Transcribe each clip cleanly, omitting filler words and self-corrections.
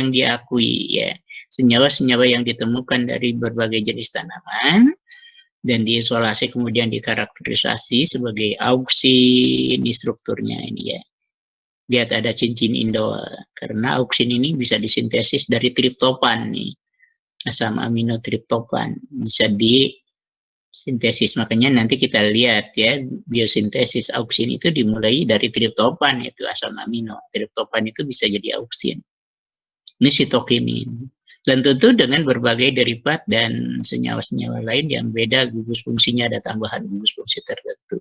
yang diakui ya, senyawa-senyawa yang ditemukan dari berbagai jenis tanaman dan diisolasi kemudian dikarakterisasi sebagai auksin di strukturnya ini ya. Lihat ada cincin indol karena auksin ini bisa disintesis dari triptofan nih, asam amino triptofan bisa disintesis, makanya nanti kita lihat ya biosintesis auksin itu dimulai dari triptofan, itu asam amino triptofan itu bisa jadi auksin. Ini sitokinin. Dan tentu dengan berbagai derivat dan senyawa-senyawa lain yang beda gugus fungsinya, ada tambahan gugus fungsi tertentu.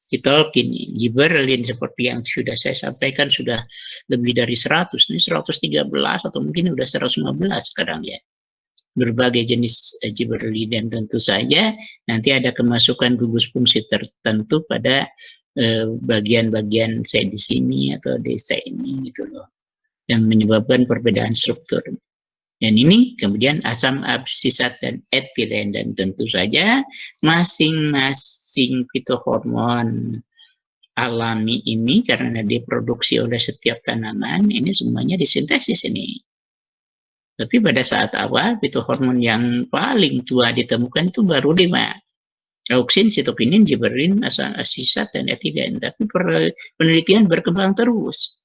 Kitolkin, gibberellin seperti yang sudah saya sampaikan sudah lebih dari 100, ini 113 atau mungkin sudah 115 sekarang ya. Berbagai jenis gibberellin dan tentu saja nanti ada kemasukan gugus fungsi tertentu pada bagian-bagian saya di sini atau desa ini gitu loh, yang menyebabkan perbedaan struktur. Dan ini kemudian asam absisat dan etilen, dan tentu saja masing-masing fitohormon alami ini karena diproduksi oleh setiap tanaman ini semuanya disintesis ini. Tapi pada saat awal fitohormon yang paling tua ditemukan itu baru 5. Auksin, sitokinin, gibberellin, asam absisat dan etilen. Tapi penelitian berkembang terus.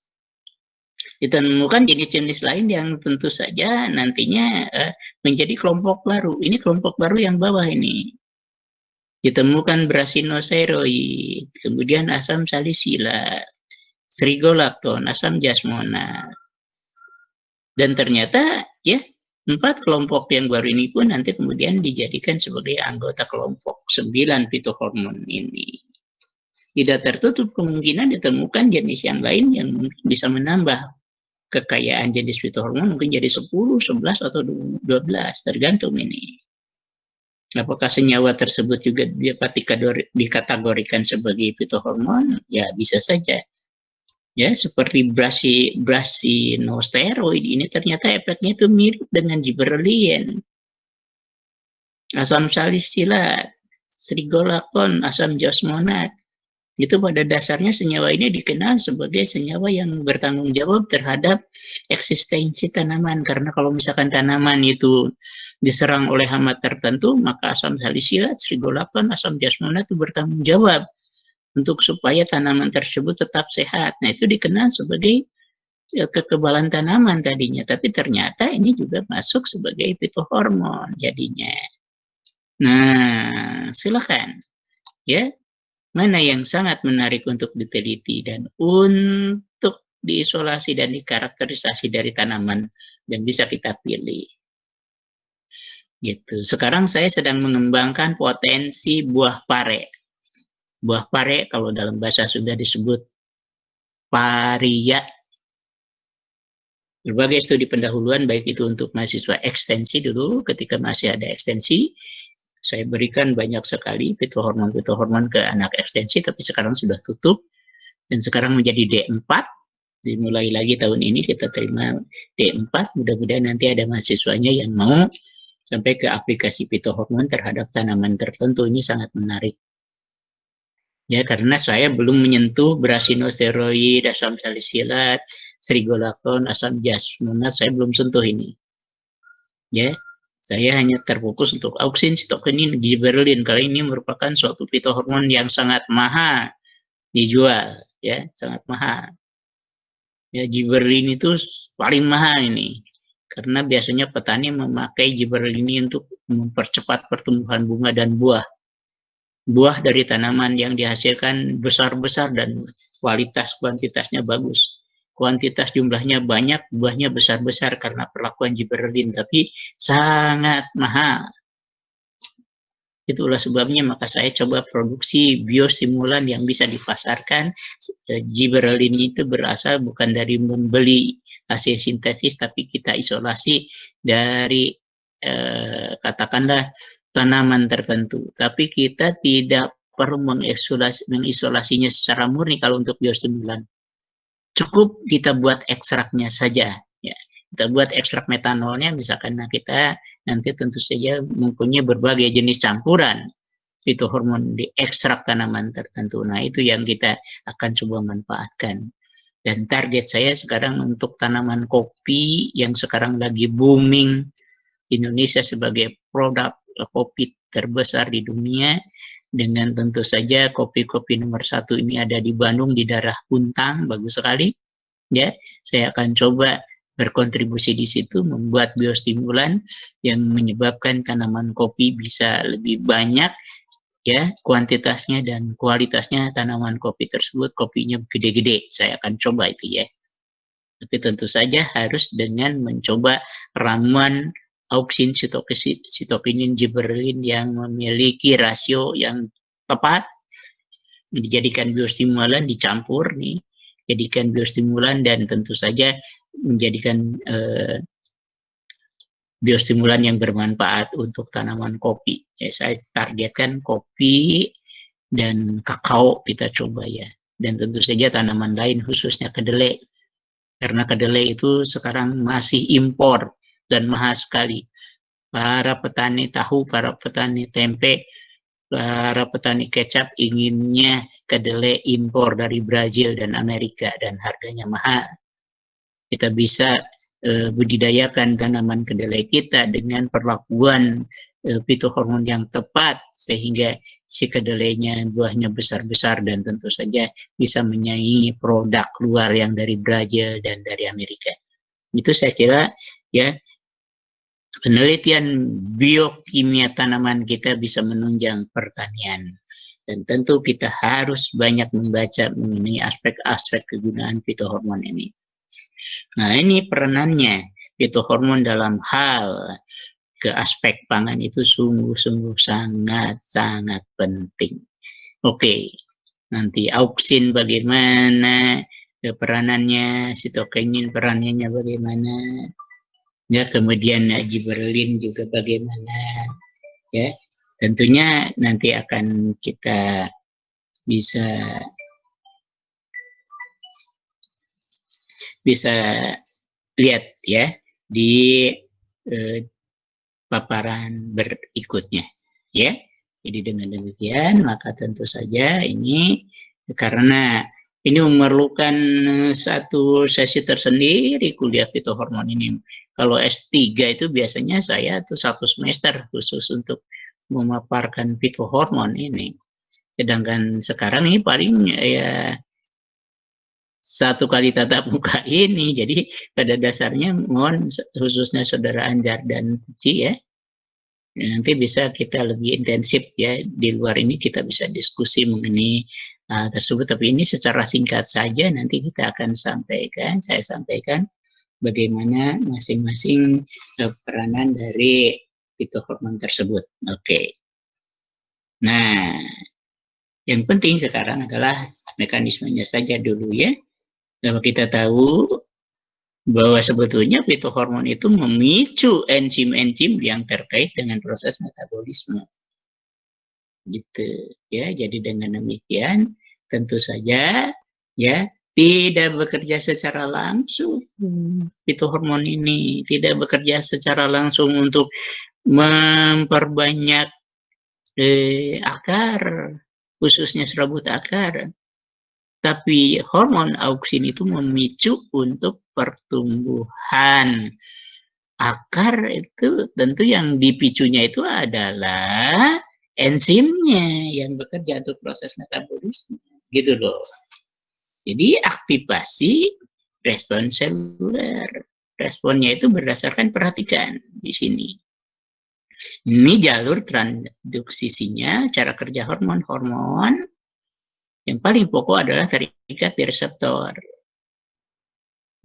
Ditemukan jenis-jenis lain yang tentu saja nantinya menjadi kelompok baru. Ini kelompok baru yang bawah ini. Ditemukan brasinoseroid, kemudian asam salisilat, strigolacton, asam jasmonat. Dan ternyata ya 4 kelompok yang baru ini pun nanti kemudian dijadikan sebagai anggota kelompok 9 fitohormon ini. Tidak tertutup kemungkinan ditemukan jenis yang lain yang mungkin bisa menambah kekayaan jenis fitohormon, mungkin jadi 10, 11 atau 12, tergantung ini. Apakah senyawa tersebut juga dapat dikategorikan sebagai fitohormon? Ya bisa saja. Ya seperti brasinosteroid ini ternyata efeknya itu mirip dengan gibberellin, asam salisilat, strigolacton, asam jasmonat. Itu pada dasarnya senyawa ini dikenal sebagai senyawa yang bertanggung jawab terhadap eksistensi tanaman. Karena kalau misalkan tanaman itu diserang oleh hama tertentu, maka asam salisilat, strigolacton, asam jasmonat itu bertanggung jawab untuk supaya tanaman tersebut tetap sehat. Nah, itu dikenal sebagai kekebalan tanaman tadinya, tapi ternyata ini juga masuk sebagai fitohormon jadinya. Nah, silakan ya. Mana yang sangat menarik untuk diteliti dan untuk diisolasi dan dikarakterisasi dari tanaman dan bisa kita pilih. Gitu. Sekarang saya sedang mengembangkan potensi buah pare. Buah pare kalau dalam bahasa Sunda disebut paria. Berbagai studi pendahuluan baik itu untuk mahasiswa ekstensi dulu ketika masih ada ekstensi, saya berikan banyak sekali fitohormon ke anak ekstensi, tapi sekarang sudah tutup dan sekarang menjadi D4. Dimulai lagi tahun ini kita terima D4, mudah-mudahan nanti ada mahasiswanya yang mau sampai ke aplikasi fitohormon terhadap tanaman tertentu. Ini sangat menarik. Ya, karena saya belum menyentuh brasinosteroid, asam salisilat, strigolacton, asam jasmonat, saya belum sentuh ini. Ya, saya hanya terfokus untuk auksin, sitokinin, gibberellin. Karena ini merupakan suatu fitohormon yang sangat mahal dijual, ya, sangat mahal. Ya, gibberellin itu paling mahal ini. Karena biasanya petani memakai gibberellin ini untuk mempercepat pertumbuhan bunga dan buah. Buah dari tanaman yang dihasilkan besar-besar dan kuantitasnya bagus. Kuantitas jumlahnya banyak, buahnya besar-besar karena perlakuan gibberellin, tapi sangat mahal. Itulah sebabnya maka saya coba produksi biostimulan yang bisa dipasarkan. Gibberellin itu berasal bukan dari membeli hasil sintesis, tapi kita isolasi dari katakanlah tanaman tertentu. Tapi kita tidak perlu mengisolasinya secara murni kalau untuk biostimulan. Cukup kita buat ekstraknya saja. Ya. Kita buat ekstrak metanolnya, misalkan kita nanti tentu saja mempunyai berbagai jenis campuran fitohormon di ekstrak tanaman tertentu. Nah, itu yang kita akan coba manfaatkan. Dan target saya sekarang untuk tanaman kopi yang sekarang lagi booming, Indonesia sebagai produk kopi terbesar di dunia, dengan tentu saja kopi-kopi nomor 1 ini ada di Bandung, di daerah Kuntang, bagus sekali. Ya, saya akan coba berkontribusi di situ, membuat biostimulan yang menyebabkan tanaman kopi bisa lebih banyak, ya, kuantitasnya dan kualitasnya. Tanaman kopi tersebut kopinya gede-gede, saya akan coba itu, ya. Tapi tentu saja harus dengan mencoba ramuan auksin, sitokinin, gibberellin yang memiliki rasio yang tepat, dijadikan biostimulan, dicampur nih, jadikan biostimulan, dan tentu saja menjadikan biostimulan yang bermanfaat untuk tanaman kopi. Ya, saya targetkan kopi dan kakao kita coba, ya. Dan tentu saja tanaman lain, khususnya kedelai. Karena kedelai itu sekarang masih impor dan mahal sekali. Para petani tahu, para petani tempe, para petani kecap inginnya kedelai impor dari Brazil dan Amerika, dan harganya mahal. Kita bisa budidayakan tanaman kedelai kita dengan perlakuan fitohormon yang tepat, sehingga si kedelainya buahnya besar-besar dan tentu saja bisa menyaingi produk luar yang dari Brazil dan dari Amerika. Itu saya kira, ya, penelitian biokimia tanaman kita bisa menunjang pertanian. Dan tentu kita harus banyak membaca mengenai aspek-aspek kegunaan fitohormon ini. Nah, ini peranannya fitohormon dalam hal ke aspek pangan itu sungguh-sungguh sangat-sangat penting. Oke, nanti auksin bagaimana peranannya, sitokinin peranannya bagaimana, ya, kemudian gibberellin juga bagaimana, ya. Tentunya nanti akan kita bisa lihat, ya, di paparan berikutnya, ya. Jadi dengan demikian, maka tentu saja ini, karena ini memerlukan satu sesi tersendiri kuliah fitohormon ini. Kalau S3 itu biasanya saya tuh 1 semester khusus untuk memaparkan fitohormon ini. Sedangkan sekarang ini paling, ya, 1 kali tatap muka ini. Jadi pada dasarnya mohon khususnya Saudara Anjar dan Puji, ya, nanti bisa kita lebih intensif, ya, di luar ini kita bisa diskusi mengenai tersebut, tapi ini secara singkat saja nanti kita akan sampaikan, saya sampaikan bagaimana masing-masing peranan dari fitohormon tersebut. Oke. Nah, yang penting sekarang adalah mekanismenya saja dulu, ya. Kalau kita tahu bahwa sebetulnya fitohormon itu memicu enzim-enzim yang terkait dengan proses metabolisme. Gitu, ya. Jadi dengan demikian tentu saja, ya, tidak bekerja secara langsung fitohormon ini, tidak bekerja secara langsung untuk memperbanyak akar, khususnya serabut akar. Tapi hormon auksin itu memicu untuk pertumbuhan. Akar itu tentu yang dipicunya itu adalah enzimnya yang bekerja untuk proses metabolisme, gitu loh. Jadi aktivasi respon seluler. Responnya itu berdasarkan, perhatikan di sini. Ini jalur transduksisinya, cara kerja hormon-hormon yang paling pokok adalah terikat di reseptor,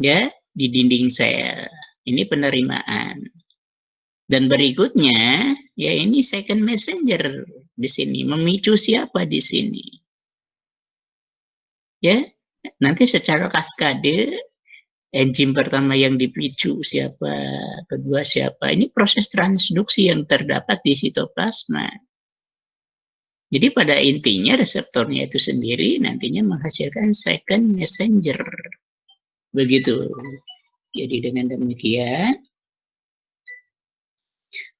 ya, di dinding sel. Ini penerimaan. Dan berikutnya, ya, ini second messenger di sini. Memicu siapa di sini? Ya, nanti secara kaskade, enzim pertama yang dipicu siapa, kedua siapa. Ini proses transduksi yang terdapat di sitoplasma. Jadi pada intinya reseptornya itu sendiri nantinya menghasilkan second messenger. Begitu. Jadi dengan demikian,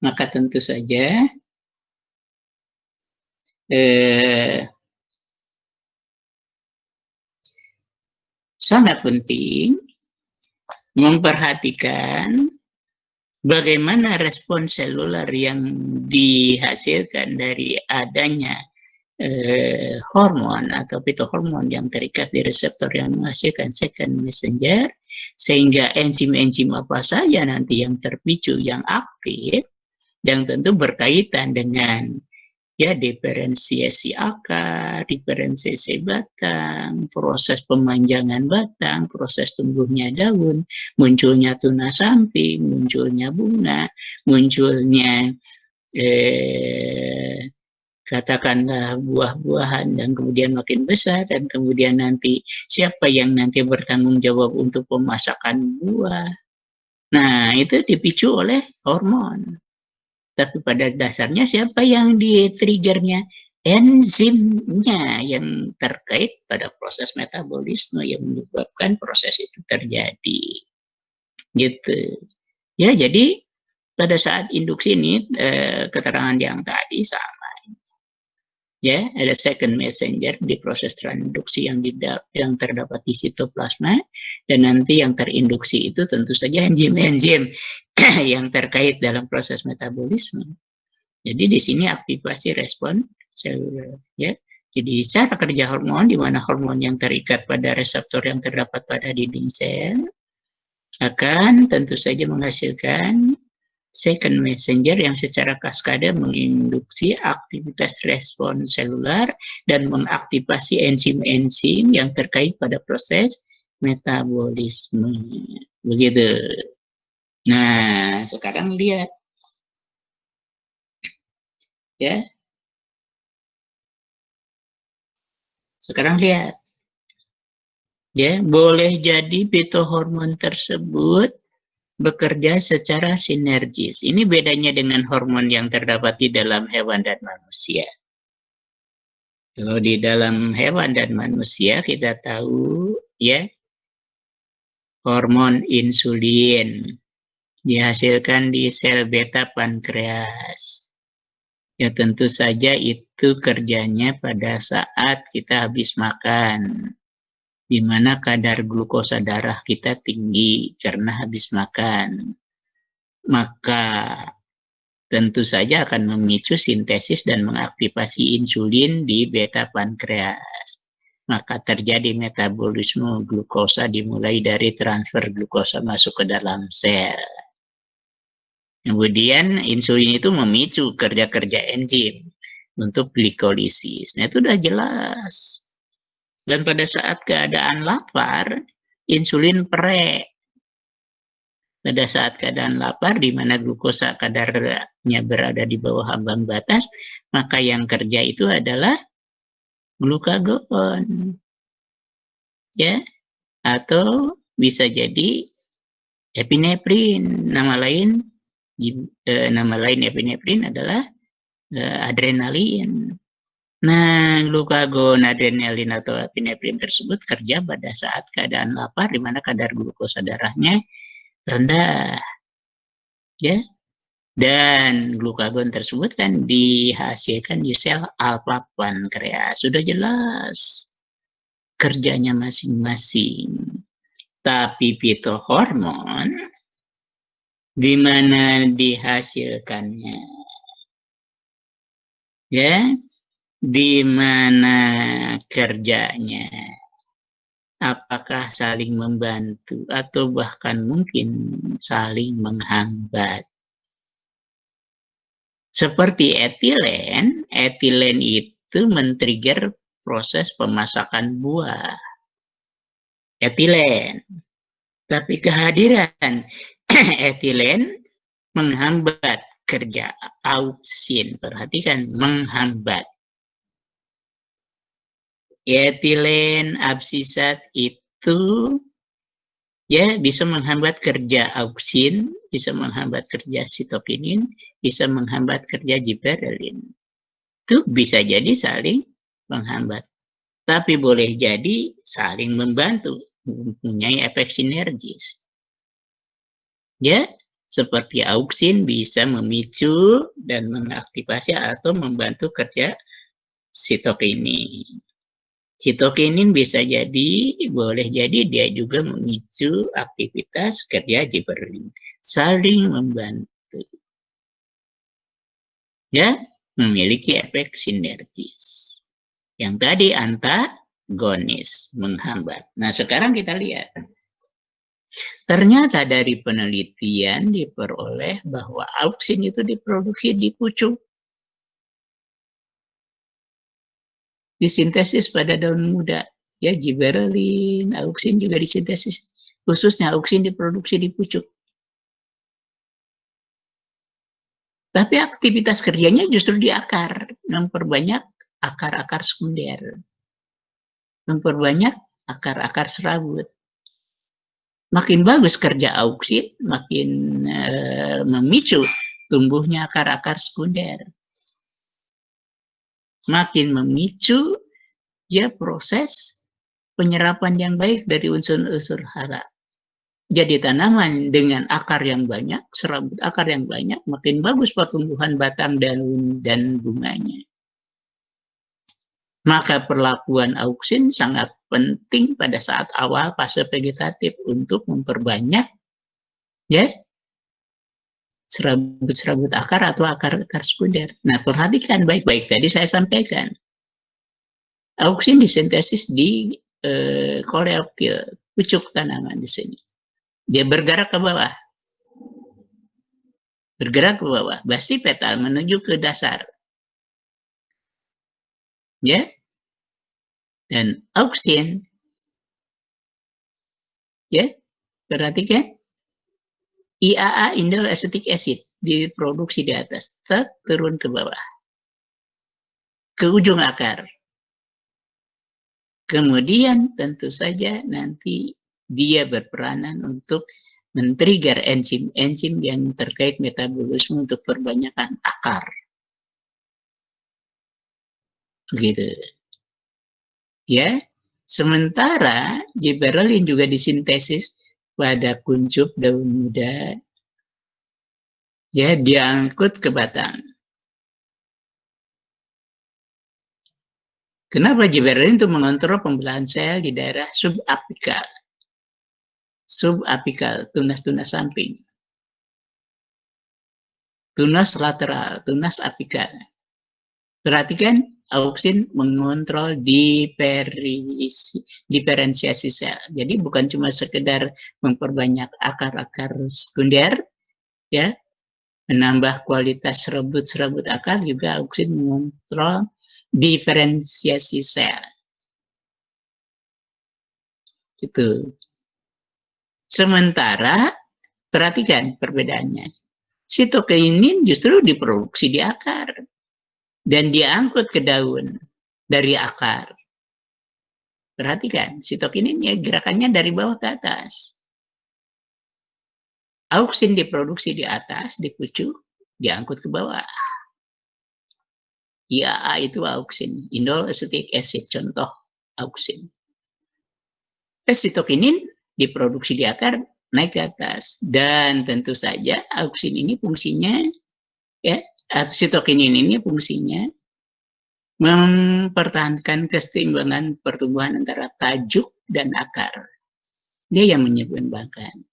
maka tentu saja sangat penting memperhatikan bagaimana respon seluler yang dihasilkan dari adanya hormon atau fitohormon yang terikat di reseptor yang menghasilkan second messenger, sehingga enzim-enzim apa saja nanti yang terpicu, yang aktif, yang tentu berkaitan dengan diferensiasi akar, diferensiasi batang, proses pemanjangan batang, proses tumbuhnya daun, munculnya tunas samping, munculnya bunga, munculnya katakanlah buah-buahan dan kemudian makin besar, dan kemudian nanti siapa yang nanti bertanggung jawab untuk pemasakan buah. Nah, itu dipicu oleh hormon. Tapi pada dasarnya siapa yang di-triggernya? Enzimnya yang terkait pada proses metabolisme yang menyebabkan proses itu terjadi. Gitu. Ya, jadi pada saat induksi ini keterangan yang tadi sama. Ya, ada second messenger di proses transduksi yang terdapat di sitoplasma, dan nanti yang terinduksi itu tentu saja enzim-enzim yang terkait dalam proses metabolisme. Jadi di sini aktivasi respon seluler, ya. Jadi cara kerja hormon, di mana hormon yang terikat pada reseptor yang terdapat pada dinding sel akan tentu saja menghasilkan second messenger yang secara kaskade menginduksi aktivitas respon seluler dan mengaktifasi enzim-enzim yang terkait pada proses metabolisme. Begitu. Nah, sekarang lihat. Ya. Sekarang lihat. Ya, boleh jadi fitohormon tersebut bekerja secara sinergis. Ini bedanya dengan hormon yang terdapat di dalam hewan dan manusia. Kalau di dalam hewan dan manusia kita tahu ya, hormon insulin dihasilkan di sel beta pankreas. Ya tentu saja itu kerjanya pada saat kita habis makan, di mana kadar glukosa darah kita tinggi karena habis makan. Maka tentu saja akan memicu sintesis dan mengaktifasi insulin di beta pankreas. Maka terjadi metabolisme glukosa dimulai dari transfer glukosa masuk ke dalam sel. Kemudian insulin itu memicu kerja-kerja enzim untuk glikolisis. Nah, itu udah jelas. Dan pada saat keadaan lapar, insulin pre. Pada saat keadaan lapar, di mana glukosa kadarnya berada di bawah ambang batas, maka yang kerja itu adalah glukagon. Ya, atau bisa jadi epinefrin. Nama lain epinefrin adalah adrenalin. Nah, glukagon, adrenalin atau epinefrin tersebut kerja pada saat keadaan lapar, di mana kadar glukosa darahnya rendah, ya. Dan glukagon tersebut kan dihasilkan di sel alfa pankreas. Sudah jelas kerjanya masing-masing. Tapi fitohormon di mana dihasilkannya? Ya, di mana kerjanya? Apakah saling membantu atau bahkan mungkin saling menghambat? Seperti etilen itu men-trigger proses pemasakan buah. Etilen. Tapi kehadiran etilen menghambat kerja auksin. Perhatikan, menghambat. Etilen absisat itu ya bisa menghambat kerja auksin, bisa menghambat kerja sitokinin, bisa menghambat kerja giberelin. Itu bisa jadi saling menghambat. Tapi boleh jadi saling membantu, mempunyai efek sinergis. Ya, seperti auksin bisa memicu dan mengaktifasi atau membantu kerja sitokinin. Sitokinin bisa jadi, boleh jadi dia juga memicu aktivitas kerja gibberellin. Saling membantu. Ya, memiliki efek sinergis. Yang tadi antagonis, menghambat. Nah, sekarang kita lihat. Ternyata dari penelitian diperoleh bahwa auksin itu diproduksi di pucuk. Disintesis pada daun muda. Ya, gibberellin, auksin juga disintesis. Khususnya auksin diproduksi di pucuk. Tapi aktivitas kerjanya justru di akar, memperbanyak akar-akar sekunder. Memperbanyak akar-akar serabut. Makin bagus kerja auksin, makin memicu tumbuhnya akar-akar sekunder. Makin memicu ya proses penyerapan yang baik dari unsur-unsur hara. Jadi tanaman dengan akar yang banyak, serabut akar yang banyak, makin bagus pertumbuhan batang, daun, dan bunganya. Maka perlakuan auksin sangat penting pada saat awal fase vegetatif untuk memperbanyak ya serabut-serabut akar atau akar-akar sekunder. Nah, perhatikan baik-baik, tadi saya sampaikan. Auksin disintesis di koleoptil, pucuk tanaman di sini. Dia bergerak ke bawah. Bergerak ke bawah, basi petal menuju ke dasar. Ya. Dan auksin ya, perhatikan IAA, indole acetic acid, diproduksi di atas, turun ke bawah, ke ujung akar. Kemudian tentu saja nanti dia berperanan untuk men-trigger enzim-enzim yang terkait metabolisme untuk perbanyakan akar. Gitu. Ya, sementara gibberellin juga disintesis pada kuncup daun muda. Ya, diangkut ke batang. Kenapa gibberellin itu mengontrol pembelahan sel di daerah subapikal? Subapikal, tunas-tunas samping. Tunas lateral, tunas apikal. Perhatikan, auksin mengontrol diferensiasi sel. Jadi bukan cuma sekedar memperbanyak akar-akar sekunder, ya, menambah kualitas serabut-serabut akar, juga auksin mengontrol diferensiasi sel. Itu. Sementara, perhatikan perbedaannya. Sitokinin justru diproduksi di akar dan diangkut ke daun dari akar. Perhatikan, sitokinin ya gerakannya dari bawah ke atas. Auksin diproduksi di atas, di pucuk, diangkut ke bawah. IAA itu auksin, indole acetic acid, contoh auksin. Sitokinin diproduksi di akar, naik ke atas. Dan tentu saja auksin ini fungsinya, ya, sitokinin ini fungsinya mempertahankan keseimbangan pertumbuhan antara tajuk dan akar. Dia yang menyeimbangkan.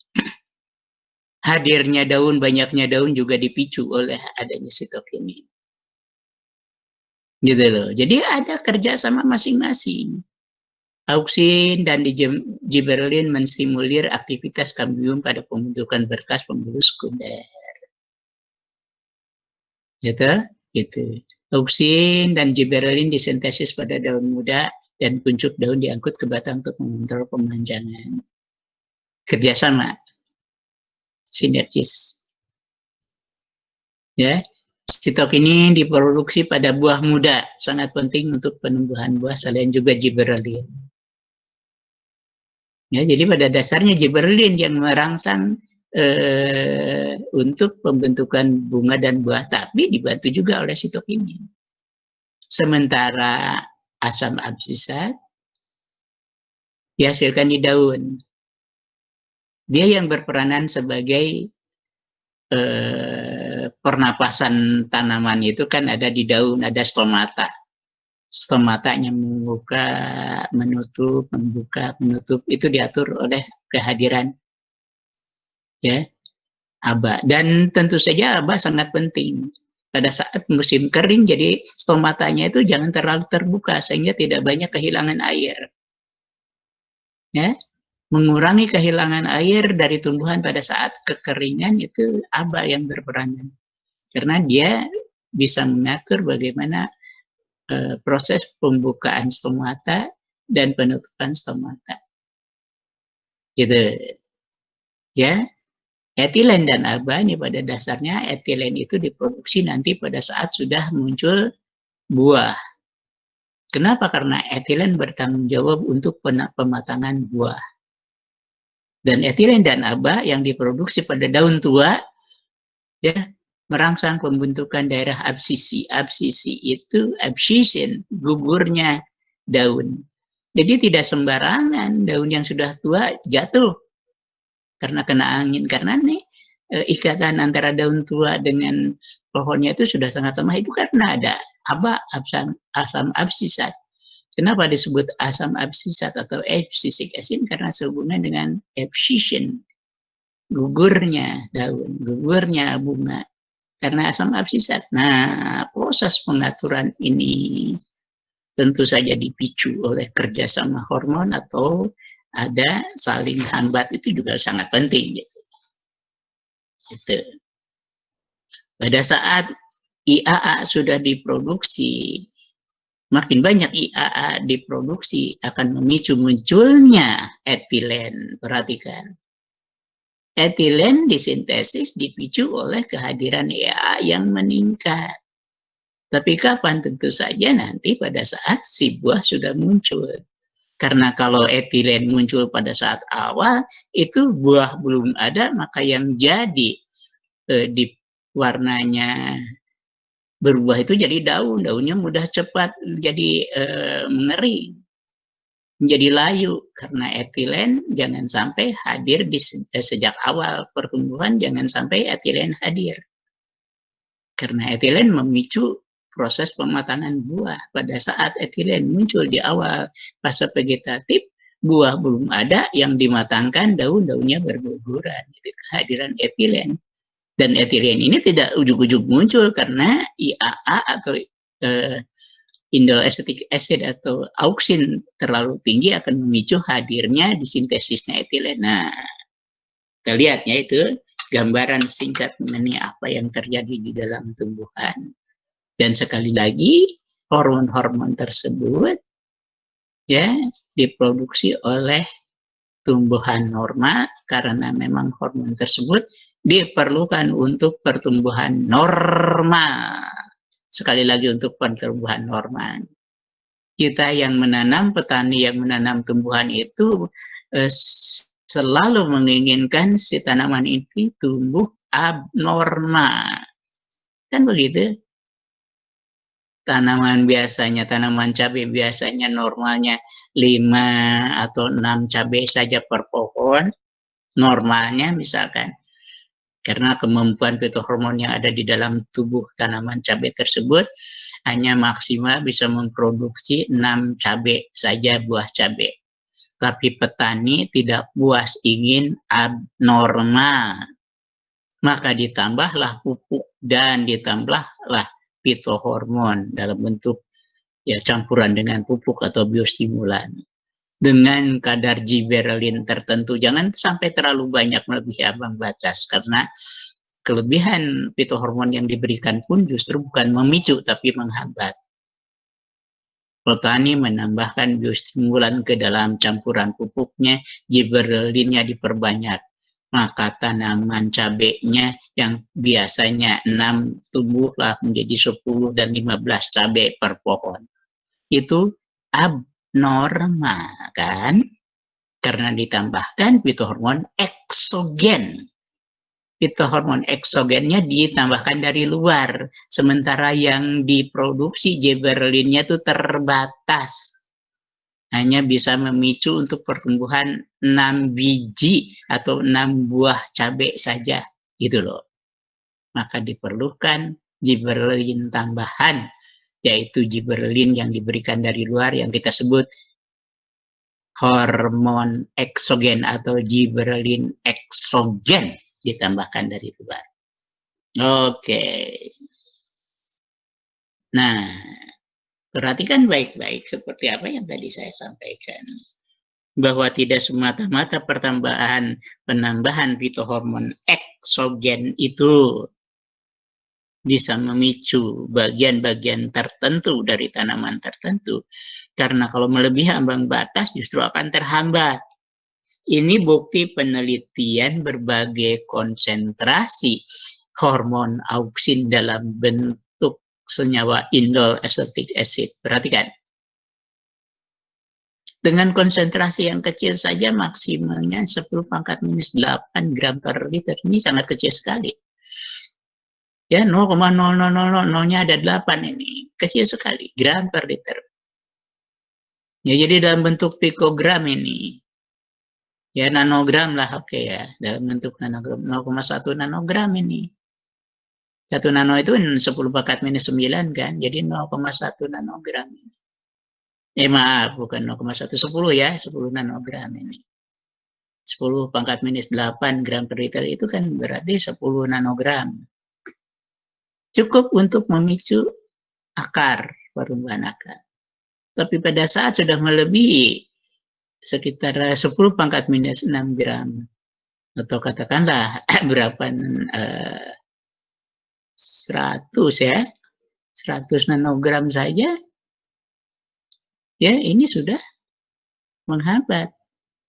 Hadirnya daun, banyaknya daun juga dipicu oleh adanya sitokinin. Gitu loh. Jadi ada kerjasama masing-masing. Auksin dan gibberellin menstimulir aktivitas kambium pada pembentukan berkas pembuluh sekunder. Gitu, gitu. Auksin dan gibberellin disintesis pada daun muda dan kuncup daun diangkut ke batang untuk mengontrol pemanjangan. Kerjasama, sinergis. Ya, sitokinin diproduksi pada buah muda, sangat penting untuk penumbuhan buah selain juga gibberellin. Ya, jadi pada dasarnya gibberellin yang merangsang untuk pembentukan bunga dan buah, tapi dibantu juga oleh sitokinin. Sementara asam absisat dihasilkan di daun. Dia yang berperanan sebagai pernapasan tanaman itu kan ada di daun, ada stomata. stomatanya membuka, menutup, membuka, menutup, itu diatur oleh kehadiran ya aba. Dan tentu saja aba sangat penting. Pada saat musim kering, jadi stomatanya itu jangan terlalu terbuka sehingga tidak banyak kehilangan air. Ya, mengurangi kehilangan air dari tumbuhan pada saat kekeringan itu aba yang berperan. Karena dia bisa mengatur bagaimana proses pembukaan stomata dan penutupan stomata. Gitu ya. Etilen dan aba ini pada dasarnya etilen itu diproduksi nanti pada saat sudah muncul buah. Kenapa? Karena etilen bertanggung jawab untuk pematangan buah. Dan etilen dan aba yang diproduksi pada daun tua ya merangsang pembentukan daerah absisi. Absisi itu abscission, gugurnya daun. Jadi tidak sembarangan daun yang sudah tua jatuh karena kena angin, karena nih ikatan antara daun tua dengan pohonnya itu sudah sangat lemah, itu karena ada asam absisat. Kenapa disebut asam absisat atau abscisic acid? Karena sehubungan dengan abscission, gugurnya daun, gugurnya bunga, karena asam absisat. Nah, proses pengaturan ini tentu saja dipicu oleh kerjasama hormon atau ada saling hambat, itu juga sangat penting gitu. Gitu. Pada saat IAA sudah diproduksi, makin banyak IAA diproduksi akan memicu munculnya etilen. Perhatikan. Etilen disintesis dipicu oleh kehadiran IAA yang meningkat. Tapi kapan? Tentu saja nanti pada saat si buah sudah muncul. Karena kalau etilen muncul pada saat awal, itu buah belum ada, maka yang jadi di warnanya berubah itu jadi daun. Daunnya mudah cepat jadi mengering, menjadi layu. Karena etilen jangan sampai hadir di sejak awal pertumbuhan, jangan sampai etilen hadir. Karena etilen memicu proses pematangan buah. Pada saat etilen muncul di awal fase vegetatif, buah belum ada, yang dimatangkan daun-daunnya berguguran. Itu kehadiran etilen. Dan etilen ini tidak ujug-ujug muncul karena IAA atau indol acetic acid atau auksin terlalu tinggi akan memicu hadirnya disintesisnya etilen. Nah, kita lihat ya, itu gambaran singkat mengenai apa yang terjadi di dalam tumbuhan. Dan sekali lagi, hormon-hormon tersebut ya diproduksi oleh tumbuhan norma karena memang hormon tersebut diperlukan untuk pertumbuhan normal. Sekali lagi, untuk pertumbuhan normal. Kita yang menanam, petani yang menanam tumbuhan itu selalu menginginkan si tanaman itu tumbuh abnormal. Kan begitu? Tanaman cabai biasanya normalnya 5 atau 6 cabai saja per pohon, normalnya misalkan. Karena kemampuan fitohormon yang ada di dalam tubuh tanaman cabai tersebut hanya maksimal bisa memproduksi 6 cabai saja, buah cabai. Tapi petani tidak puas, ingin abnormal. Maka ditambahlah pupuk dan ditambahlah fitohormon dalam bentuk ya campuran dengan pupuk atau biostimulan dengan kadar gibberellin tertentu. Jangan sampai terlalu banyak melebihi ambang batas, karena kelebihan fitohormon yang diberikan pun justru bukan memicu tapi menghambat. Petani menambahkan biostimulan ke dalam campuran pupuknya, gibberellinnya diperbanyak. Maka tanaman cabainya yang biasanya 6 tumbuhlah menjadi 10 dan 15 cabai per pohon. Itu abnormal kan? Karena ditambahkan fitohormon eksogen. Fitohormon eksogennya ditambahkan dari luar, sementara yang diproduksi gibberellinnya itu terbatas. Hanya bisa memicu untuk pertumbuhan 6 biji atau 6 buah cabai saja, gitu loh. Maka diperlukan gibberellin tambahan yaitu gibberellin yang diberikan dari luar yang kita sebut hormon eksogen atau gibberellin eksogen ditambahkan dari luar. Oke. Nah, perhatikan baik-baik seperti apa yang tadi saya sampaikan. Bahwa tidak semata-mata penambahan fitohormon eksogen itu bisa memicu bagian-bagian tertentu dari tanaman tertentu. Karena kalau melebihi ambang batas justru akan terhambat. Ini bukti penelitian berbagai konsentrasi hormon auksin dalam bentuk senyawa indol acetic acid. Perhatikan. Dengan konsentrasi yang kecil saja maksimalnya 10 pangkat minus 8 gram per liter. Ini sangat kecil sekali. Ya, 0,000-nya ada 8 ini. Kecil sekali, gram per liter. Ya, jadi dalam bentuk pikogram ini. Ya, nanogram lah, oke ya. Dalam bentuk nanogram, 0,1 nanogram ini. 1 nano itu 10 pangkat minus 9 kan, jadi 0,1 nanogram. Maaf, bukan 0,1, 10 ya, 10 nanogram ini. 10 pangkat minus 8 gram per liter itu kan berarti 10 nanogram. Cukup untuk memicu akar, pertumbuhan akar. Tapi pada saat sudah melebihi sekitar 10 pangkat minus 6 gram, atau katakanlah berapa, 100 ya, 100 nanogram saja, ya ini sudah menghambat.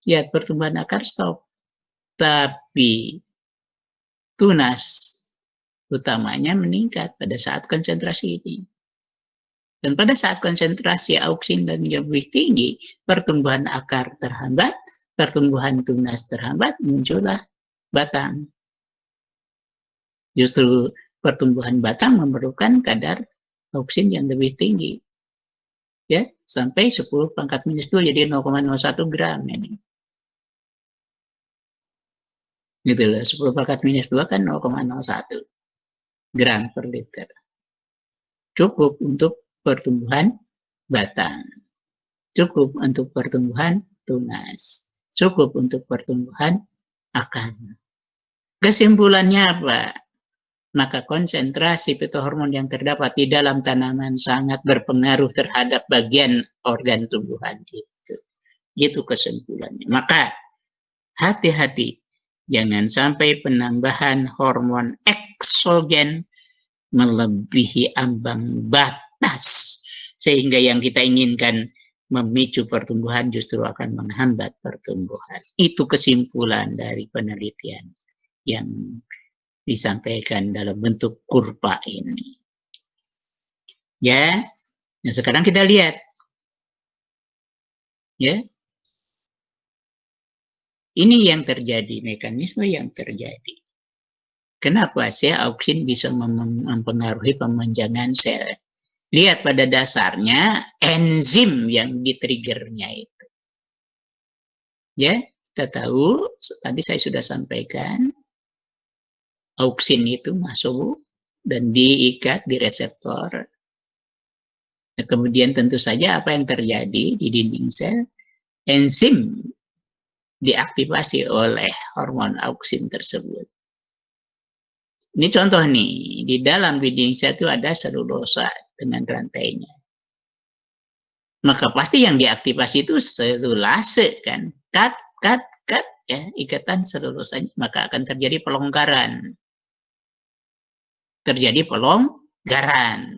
Ya, pertumbuhan akar stop. Tapi tunas utamanya meningkat pada saat konsentrasi ini. Dan pada saat konsentrasi auksin dan lebih tinggi, pertumbuhan akar terhambat, pertumbuhan tunas terhambat, muncullah batang. Justru pertumbuhan batang memerlukan kadar auksin yang lebih tinggi. Ya, sampai 10 pangkat minus 2 jadi 0,01 gram ini. Gitu loh, 10 pangkat minus 2 kan 0,01 gram per liter. Cukup untuk pertumbuhan batang. Cukup untuk pertumbuhan tunas. Cukup untuk pertumbuhan akar. Kesimpulannya apa? Maka konsentrasi fitohormon yang terdapat di dalam tanaman sangat berpengaruh terhadap bagian organ tumbuhan itu. Itu kesimpulannya. Maka hati-hati. Jangan sampai penambahan hormon eksogen melebihi ambang batas. Sehingga yang kita inginkan memicu pertumbuhan justru akan menghambat pertumbuhan. Itu kesimpulan dari penelitian yang disampaikan dalam bentuk kurva ini. Ya, nah sekarang kita lihat. Ya, ini yang terjadi, mekanisme yang terjadi. Kenapa sel auksin bisa mempengaruhi pemanjangan sel? Lihat pada dasarnya enzim yang di-triggernya itu. Ya, kita tahu, tadi saya sudah sampaikan, auksin itu masuk dan diikat di reseptor. Nah, kemudian tentu saja apa yang terjadi di dinding sel, enzim diaktifasi oleh hormon auksin tersebut. Ini contoh nih, di dalam dinding sel itu ada selulosa dengan rantainya. Maka pasti yang diaktifasi itu selulase kan, cut, ya, ikatan selulosanya, maka akan terjadi pelonggaran. Terjadi pelonggaran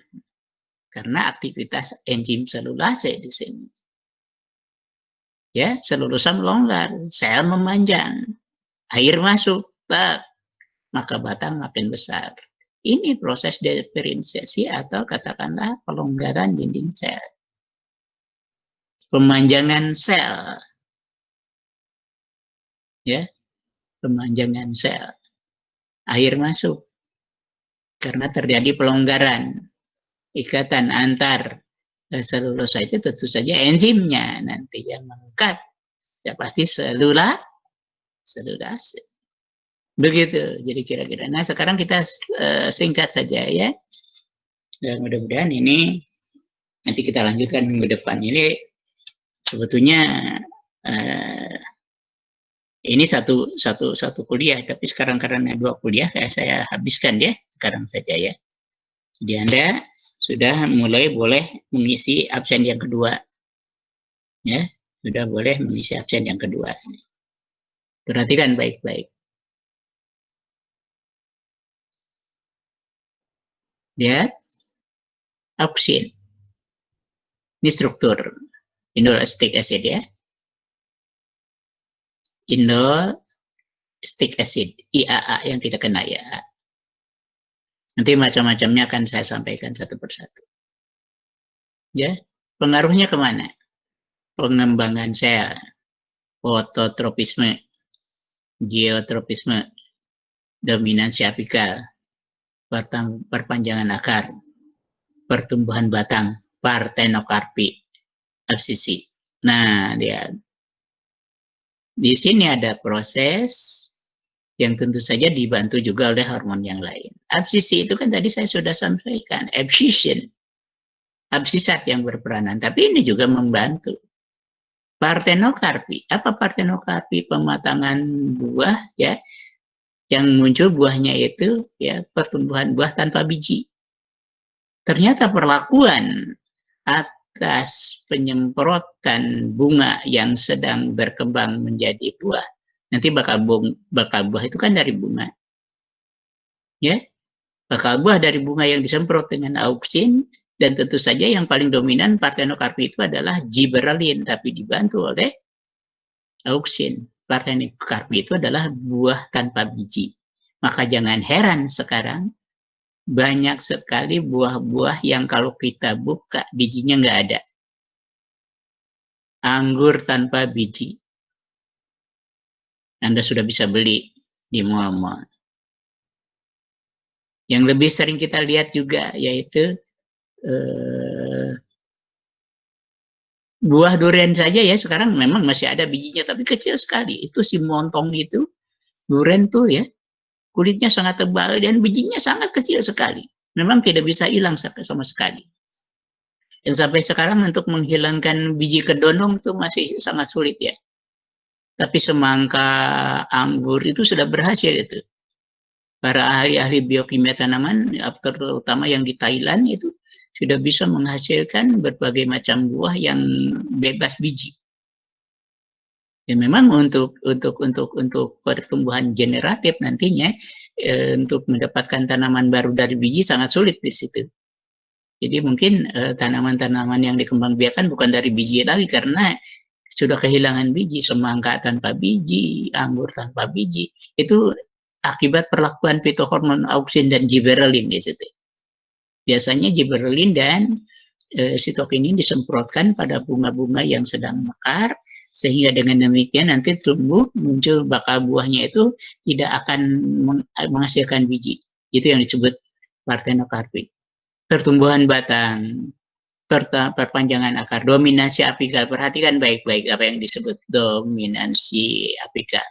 karena aktivitas enzim selulase di sini. Ya, selulosa melonggar, sel memanjang, air masuk, maka batang makin besar. Ini proses diferensiasi atau katakanlah pelonggaran dinding sel. Pemanjangan sel. Ya, pemanjangan sel. Air masuk karena terjadi pelonggaran ikatan antar selulosa itu tentu saja enzimnya nanti yang mengangkat, ya pasti selulase. Begitu, jadi kira-kira. Nah sekarang kita singkat saja ya. Dan mudah-mudahan ini Nanti kita lanjutkan minggu depan. Ini sebetulnya ini satu kuliah, tapi sekarang karena 2 kuliah saya habiskan ya sekarang saja ya. Jadi Anda sudah mulai boleh mengisi absen yang kedua, ya sudah boleh mengisi absen yang kedua. Perhatikan baik-baik. Lihat absen. Ini struktur indol acetic acid ya. Indol acetic acid, IAA yang kita kenal ya. Nanti macam-macamnya akan saya sampaikan satu persatu. Ya, pengaruhnya kemana? Pengembangan sel, fototropisme, geotropisme, dominansi apikal, perpanjangan akar, pertumbuhan batang, partenokarpi, absisi. Nah, dia di sini ada proses yang tentu saja dibantu juga oleh hormon yang lain. Absisi itu kan tadi saya sudah sampaikan, abscission, absisat yang berperanan, tapi ini juga membantu. Partenokarpi, apa partenokarpi? Pematangan buah ya, yang muncul buahnya itu ya pertumbuhan buah tanpa biji. Ternyata perlakuan atas penyemprotan bunga yang sedang berkembang menjadi buah, nanti bakal buah itu kan dari bunga, ya bakal buah dari bunga yang disemprot dengan auksin. Dan tentu saja yang paling dominan partenokarpi itu adalah gibberellin, tapi dibantu oleh auksin. Partenokarpi itu adalah buah tanpa biji. Maka jangan heran sekarang banyak sekali buah-buah yang kalau kita buka bijinya nggak ada. Anggur tanpa biji. Anda sudah bisa beli di mall-mall. Yang lebih sering kita lihat juga yaitu buah durian saja ya sekarang memang masih ada bijinya tapi kecil sekali. Itu si montong itu, durian tuh ya, kulitnya sangat tebal dan bijinya sangat kecil sekali. Memang tidak bisa hilang sama sekali. Dan sampai sekarang untuk menghilangkan biji kedondong itu masih sangat sulit ya. Tapi semangka, anggur itu sudah berhasil itu. Para ahli-ahli biokimia tanaman, terutama yang di Thailand itu sudah bisa menghasilkan berbagai macam buah yang bebas biji. Ya memang untuk pertumbuhan generatif nantinya untuk mendapatkan tanaman baru dari biji sangat sulit di situ. Jadi mungkin tanaman-tanaman yang dikembangbiakan bukan dari biji lagi karena sudah kehilangan biji, semangka tanpa biji, anggur tanpa biji. Itu akibat perlakuan fitohormon auksin dan gibberellin di situ. Biasanya gibberellin dan sitokinin disemprotkan pada bunga-bunga yang sedang mekar, sehingga dengan demikian nanti tumbuh muncul bakal buahnya itu tidak akan menghasilkan biji. Itu yang disebut partenokarpi. Pertumbuhan batang, perpanjangan akar, dominansi apikal. Perhatikan baik-baik apa yang disebut dominansi apikal.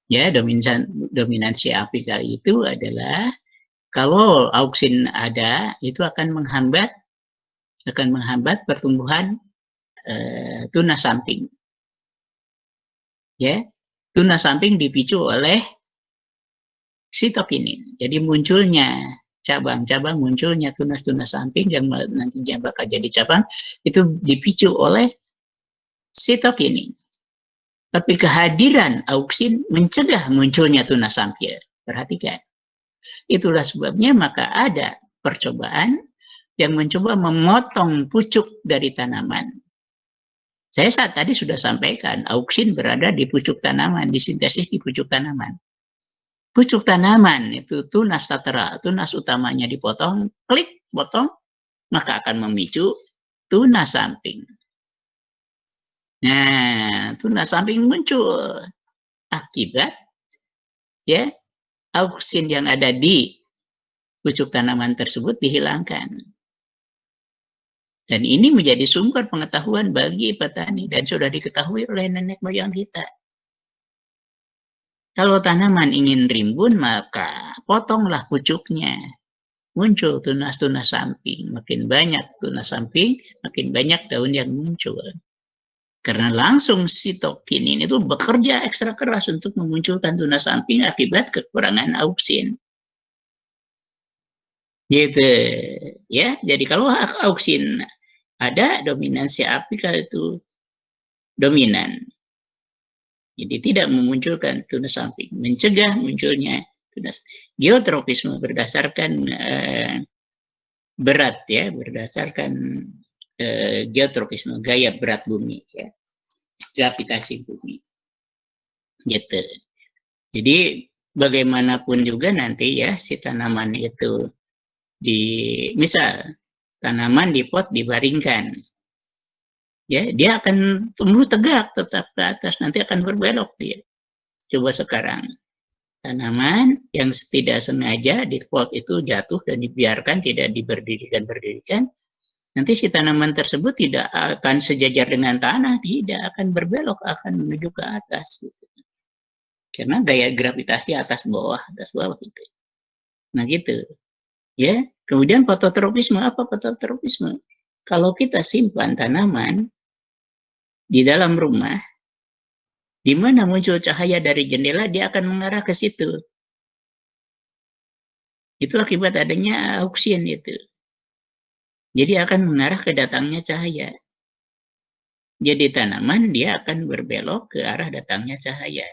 Ya, dominansi apikal itu adalah kalau auksin ada, itu akan menghambat pertumbuhan tunas samping. Ya, tunas samping dipicu oleh sitokinin. Jadi munculnya cabang-cabang, munculnya tunas-tunas samping yang nantinya bakal jadi cabang itu dipicu oleh sitokinin. Tapi kehadiran auksin mencegah munculnya tunas samping. Perhatikan. Itulah sebabnya maka ada percobaan yang mencoba memotong pucuk dari tanaman. Saya tadi sudah sampaikan, auksin berada di pucuk tanaman, disintesis di pucuk tanaman. Pucuk tanaman itu tunas lateral, tunas utamanya dipotong, klik, potong, maka akan memicu tunas samping. Nah, tunas samping muncul akibat ya auksin yang ada di pucuk tanaman tersebut dihilangkan. Dan ini menjadi sumber pengetahuan bagi petani dan sudah diketahui oleh nenek moyang kita. Kalau tanaman ingin rimbun, maka potonglah pucuknya. muncul tunas-tunas samping. Makin banyak tunas samping, makin banyak daun yang muncul. Karena langsung sitokinin itu bekerja ekstra keras untuk memunculkan tunas samping akibat kekurangan auksin. Gitu ya. Jadi kalau auksin ada, dominansi apikal itu dominan. Jadi tidak memunculkan tunas samping, mencegah munculnya tunas. Geotropisme berdasarkan berat ya, berdasarkan geotropisme, gaya berat bumi ya, gravitasi bumi. Gitu. Jadi bagaimanapun juga nanti ya si tanaman itu misal tanaman di pot dibaringkan, ya dia akan tumbuh tegak tetap ke atas, nanti akan berbelok dia. Coba sekarang tanaman yang tidak sengaja di pot itu jatuh dan dibiarkan tidak diberdirikan, nanti si tanaman tersebut tidak akan sejajar dengan tanah, tidak akan berbelok, akan menuju ke atas gitu. Karena gaya gravitasi atas bawah gitu. Nah gitu. Ya, kemudian fototropisme, apa fototropisme? Kalau kita simpan tanaman di dalam rumah, di mana muncul cahaya dari jendela, dia akan mengarah ke situ. Itu akibat adanya auksin itu. Jadi akan mengarah ke datangnya cahaya. Jadi tanaman dia akan berbelok ke arah datangnya cahaya.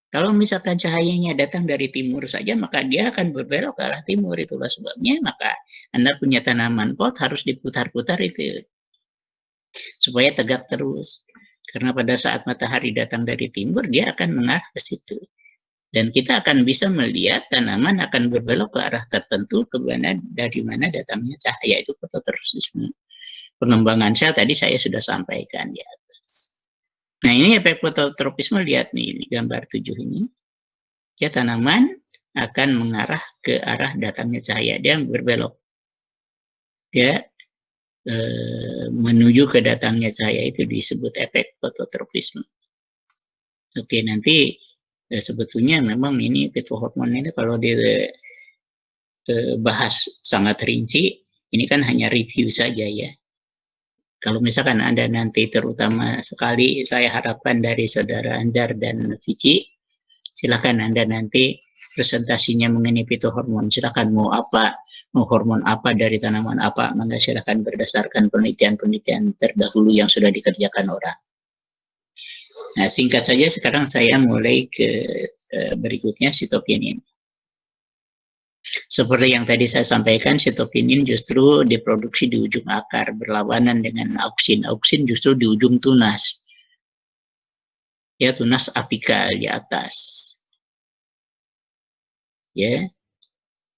Kalau misalkan cahayanya datang dari timur saja, maka dia akan berbelok ke arah timur. Itulah sebabnya maka Anda punya tanaman pot harus diputar-putar itu. Supaya tegak terus. Karena pada saat matahari datang dari timur, dia akan mengarah ke situ. Dan kita akan bisa melihat tanaman akan berbelok ke arah tertentu dari mana datangnya cahaya. Itu fototropisme. Pengembangan sel tadi saya sudah sampaikan di atas. Nah ini efek fototropisme, lihat nih gambar 7 ini. Ya tanaman akan mengarah ke arah datangnya cahaya, dia berbelok. Dia menuju ke datangnya cahaya, itu disebut efek fototropisme. Oke, nanti sebetulnya memang ini fitohormon itu kalau dibahas sangat rinci, ini kan hanya review saja ya. Kalau misalkan Anda nanti terutama sekali, saya harapkan dari Saudara Anjar dan Vici, silakan Anda nanti presentasinya mengenai fitohormon. Silakan mau apa, mau hormon apa dari tanaman apa, maka silakan berdasarkan penelitian-penelitian terdahulu yang sudah dikerjakan orang. Nah, singkat saja sekarang saya mulai ke berikutnya, sitokinin. Seperti yang tadi saya sampaikan, sitokinin justru diproduksi di ujung akar, berlawanan dengan auksin. Auksin justru di ujung tunas. Ya, tunas apikal di atas. Ya.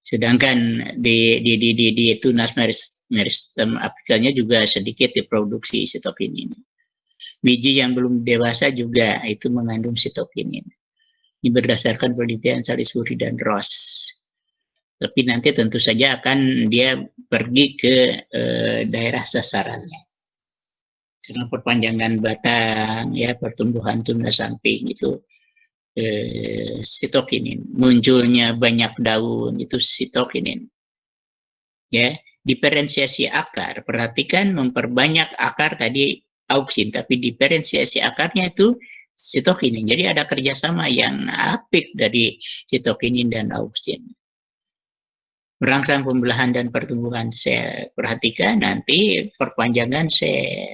Sedangkan di tunas meristem apikalnya juga sedikit diproduksi sitokinin. Biji yang belum dewasa juga itu mengandung sitokinin. Ini berdasarkan penelitian Salisbury dan Ross. Tapi nanti tentu saja akan dia pergi ke daerah sasarannya. Karena perpanjangan batang, ya pertumbuhan tunas samping itu sitokinin. Munculnya banyak daun itu sitokinin. Ya, diferensiasi akar. Perhatikan memperbanyak akar tadi auksin, tapi diferensiasi akarnya itu sitokinin. Jadi ada kerjasama yang apik dari sitokinin dan auksin. Merangsang pembelahan dan pertumbuhan sel. Perhatikan nanti perpanjangan sel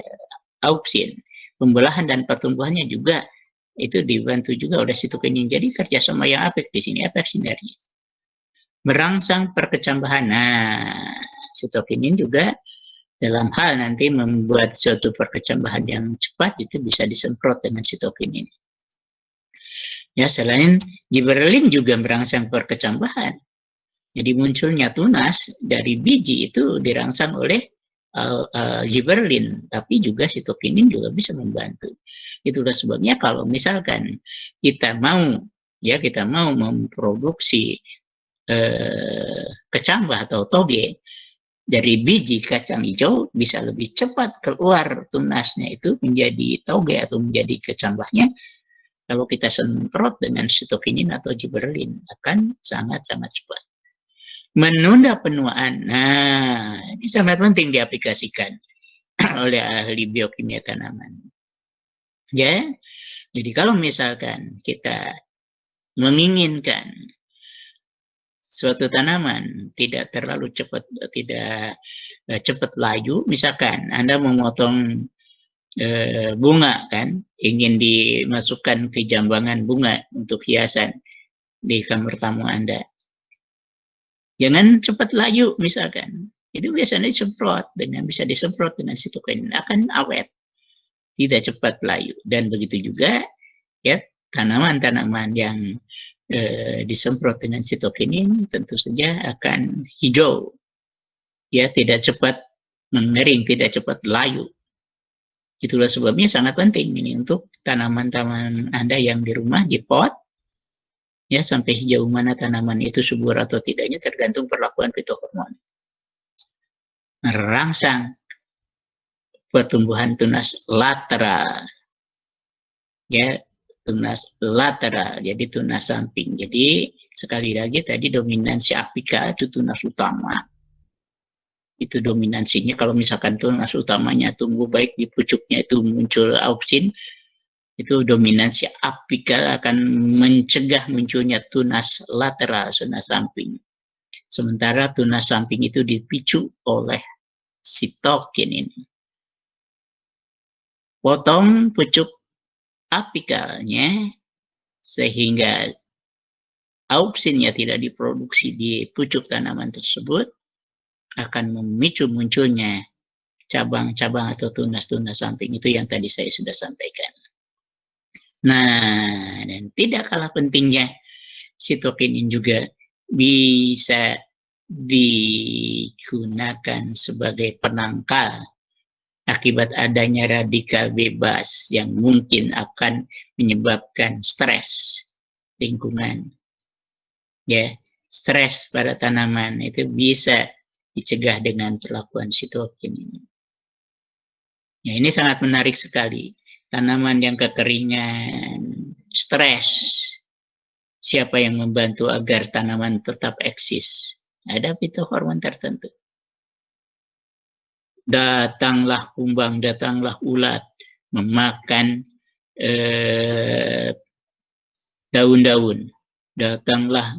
auksin. Pembelahan dan pertumbuhannya juga itu dibantu juga oleh sitokinin. Jadi kerjasama yang apik di sini, efek sinergis. Merangsang perkecambahan. Nah, sitokinin juga dalam hal nanti membuat suatu perkecambahan yang cepat itu bisa disemprot dengan sitokinin. Ya, selain gibberellin juga merangsang perkecambahan. Jadi munculnya tunas dari biji itu dirangsang oleh gibberellin, tapi juga sitokinin juga bisa membantu. Itulah sebabnya kalau misalkan kita mau memproduksi kecambah atau toge dari biji kacang hijau, bisa lebih cepat keluar tunasnya itu menjadi toge atau menjadi kecambahnya kalau kita semprot dengan sitokinin atau gibberellin, akan sangat-sangat cepat. menunda penuaan. Nah, ini sangat penting diaplikasikan oleh ahli biokimia tanaman. Ya, jadi kalau misalkan kita menginginkan suatu tanaman tidak terlalu cepat, tidak cepat layu, misalkan Anda memotong bunga kan, ingin dimasukkan ke jambangan bunga untuk hiasan di kamar tamu Anda. Jangan cepat layu misalkan. Itu biasanya disemprot, bisa disemprot dengan sitokin, akan awet, tidak cepat layu. Dan begitu juga ya tanaman-tanaman yang disemprot dengan sitokinin tentu saja akan hijau, ya tidak cepat mengering, tidak cepat layu. Itulah sebabnya sangat penting ini untuk tanaman-tanaman Anda yang di rumah di pot, ya sampai sejauh mana tanaman itu subur atau tidaknya tergantung perlakuan fitohormon. Merangsang pertumbuhan tunas lateral, ya tunas lateral, jadi tunas samping. Jadi sekali lagi tadi dominansi apika itu tunas utama. Itu dominansinya kalau misalkan tunas utamanya tumbuh baik di pucuknya itu muncul auksin, itu dominansi apikal akan mencegah munculnya tunas lateral, tunas samping. Sementara tunas samping itu dipicu oleh sitokin ini. Potong pucuk apikalnya sehingga auksinnya tidak diproduksi di pucuk tanaman tersebut, akan memicu munculnya cabang-cabang atau tunas-tunas samping itu yang tadi saya sudah sampaikan. Nah, dan tidak kalah pentingnya sitokinin juga bisa digunakan sebagai penangkal akibat adanya radikal bebas yang mungkin akan menyebabkan stres lingkungan. Ya, stres pada tanaman itu bisa dicegah dengan perlakuan sitokin ini. Ya, ini sangat menarik sekali. Tanaman yang kekeringan, stres, siapa yang membantu agar tanaman tetap eksis? Ada fitohormon tertentu. Datanglah kumbang, datanglah ulat, memakan daun-daun. Datanglah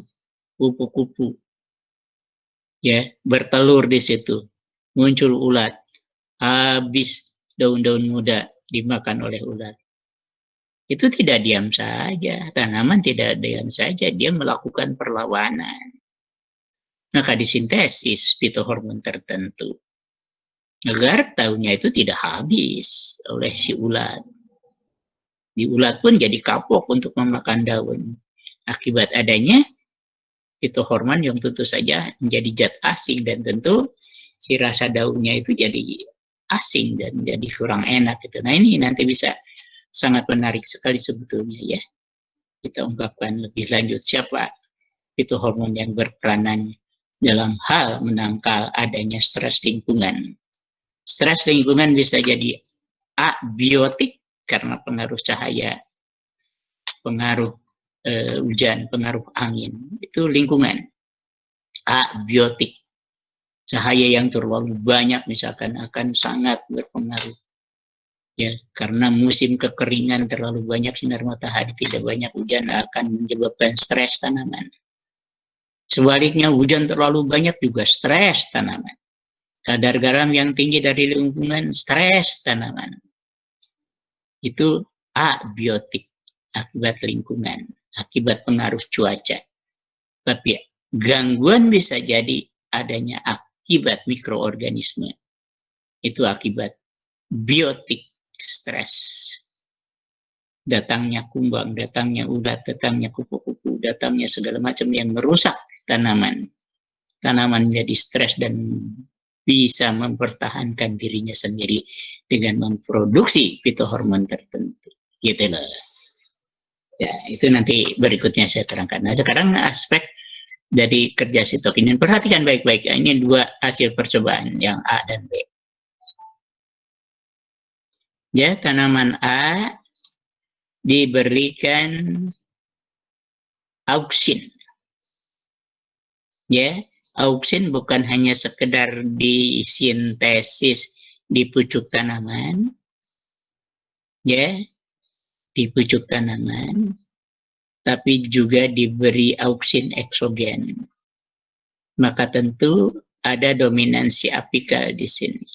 kupu-kupu, ya bertelur di situ. Muncul ulat, habis daun-daun muda dimakan oleh ulat. Itu tidak diam saja, tanaman tidak diam saja, dia melakukan perlawanan. Maka disintesis fitohormon tertentu agar daunnya itu tidak habis oleh si ulat. Di ulat pun jadi kapok untuk memakan daun. Akibat adanya fitohormon yang tentu saja menjadi zat asing dan tentu si rasa daunnya itu jadi asing dan jadi kurang enak gitu. Nah ini nanti bisa sangat menarik sekali sebetulnya ya. Kita ungkapkan lebih lanjut siapa fitohormon yang berperanan dalam hal menangkal adanya stres lingkungan. Stres lingkungan bisa jadi abiotik karena pengaruh cahaya, pengaruh hujan, pengaruh angin. Itu lingkungan. Abiotik. Cahaya yang terlalu banyak misalkan akan sangat berpengaruh. Ya, karena musim kekeringan terlalu banyak sinar matahari, tidak banyak hujan akan menyebabkan stres tanaman. Sebaliknya hujan terlalu banyak juga stres tanaman. Kadar garam yang tinggi dari lingkungan stres tanaman. Itu abiotik akibat lingkungan, akibat pengaruh cuaca. Tapi gangguan bisa jadi adanya akibat mikroorganisme. Itu akibat biotik stres. Datangnya kumbang, datangnya ulat, datangnya kupu-kupu, datangnya segala macam yang merusak tanaman. Tanaman menjadi stres dan bisa mempertahankan dirinya sendiri dengan memproduksi fitohormon tertentu. Gitu loh. Ya, itu nanti berikutnya saya terangkan. Nah, sekarang aspek dari kerja sitokinin. Perhatikan baik-baik. Ini dua hasil percobaan, yang A dan B. Ya, tanaman A diberikan auksin. Ya, Auksin bukan hanya sekedar disintesis di pucuk tanaman, ya, di pucuk tanaman, tapi juga diberi auksin eksogen. Maka tentu ada dominansi apikal di sini.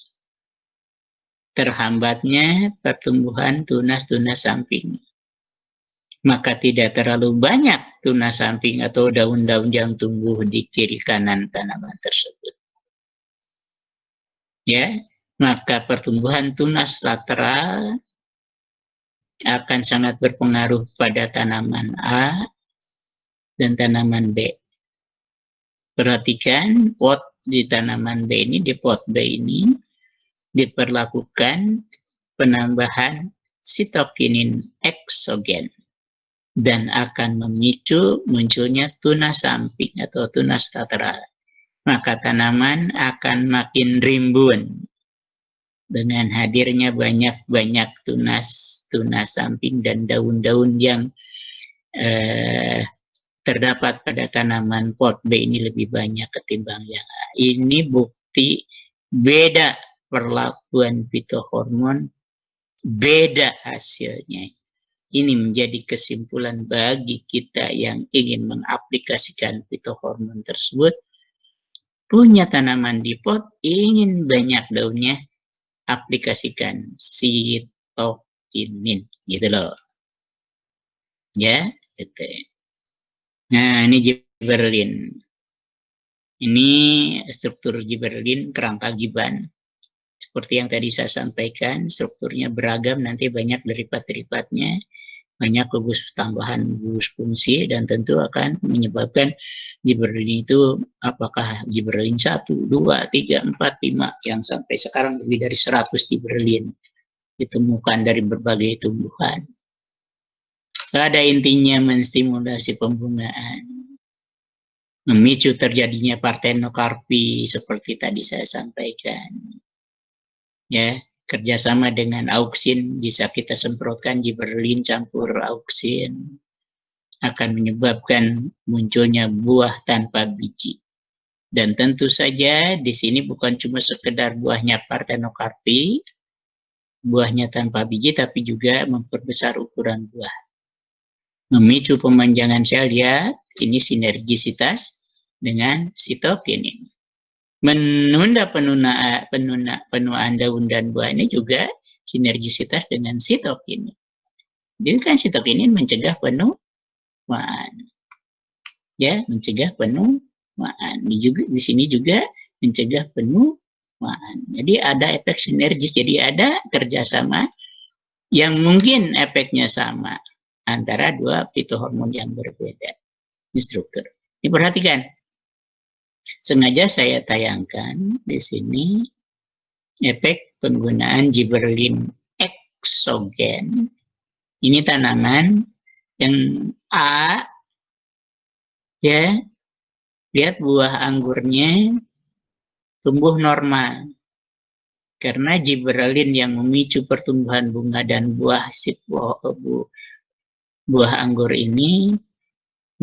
Terhambatnya pertumbuhan tunas-tunas samping. Maka tidak terlalu banyak tunas samping atau daun-daun yang tumbuh di kiri kanan tanaman tersebut. Ya, maka pertumbuhan tunas lateral akan sangat berpengaruh pada tanaman A dan tanaman B. Perhatikan pot di tanaman B ini, di pot B ini diperlakukan penambahan sitokinin eksogen dan akan memicu munculnya tunas samping atau tunas lateral. Maka tanaman akan makin rimbun dengan hadirnya banyak-banyak tunas samping dan daun-daun yang terdapat pada tanaman pot B ini lebih banyak ketimbang yang A. Ini bukti beda perlakuan fitohormon, beda hasilnya. Ini menjadi kesimpulan bagi kita yang ingin mengaplikasikan fitohormon tersebut. Punya tanaman di pot, ingin banyak daunnya, aplikasikan sitokinin, gitu loh. Ya, gitu. Nah, ini gibberellin. Ini struktur gibberellin kerangka giban. Seperti yang tadi saya sampaikan, strukturnya beragam, nanti banyak derivat-derivatnya, banyak gugus tambahan gugus fungsi, dan tentu akan menyebabkan gibberellin itu apakah gibberellin 1, 2, 3, 4, 5, yang sampai sekarang lebih dari 100 gibberellin ditemukan dari berbagai tumbuhan. Pada intinya menstimulasi pembungaan, memicu terjadinya partenokarpi seperti tadi saya sampaikan. Ya, kerjasama dengan auksin bisa kita semprotkan gibberellin campur auksin akan menyebabkan munculnya buah tanpa biji. Dan tentu saja di sini bukan cuma sekedar buahnya partenokarpi, buahnya tanpa biji, tapi juga memperbesar ukuran buah. Memicu pemanjangan sel, lihat, ini sinergisitas dengan sitokinin. Menunda penuaan daun dan buah ini juga sinergisitas dengan sitokinin. Jadi kan sitokinin mencegah penuaan. Ya, mencegah penuaan. Di sini juga mencegah penuaan. Jadi ada efek sinergis, jadi ada kerjasama yang mungkin efeknya sama antara dua fitohormon yang berbeda di struktur. Ini perhatikan. Sengaja saya tayangkan di sini efek penggunaan gibberellin eksogen. Ini tanaman yang A, ya, lihat buah anggurnya tumbuh normal. Karena gibberellin yang memicu pertumbuhan bunga dan buah anggur ini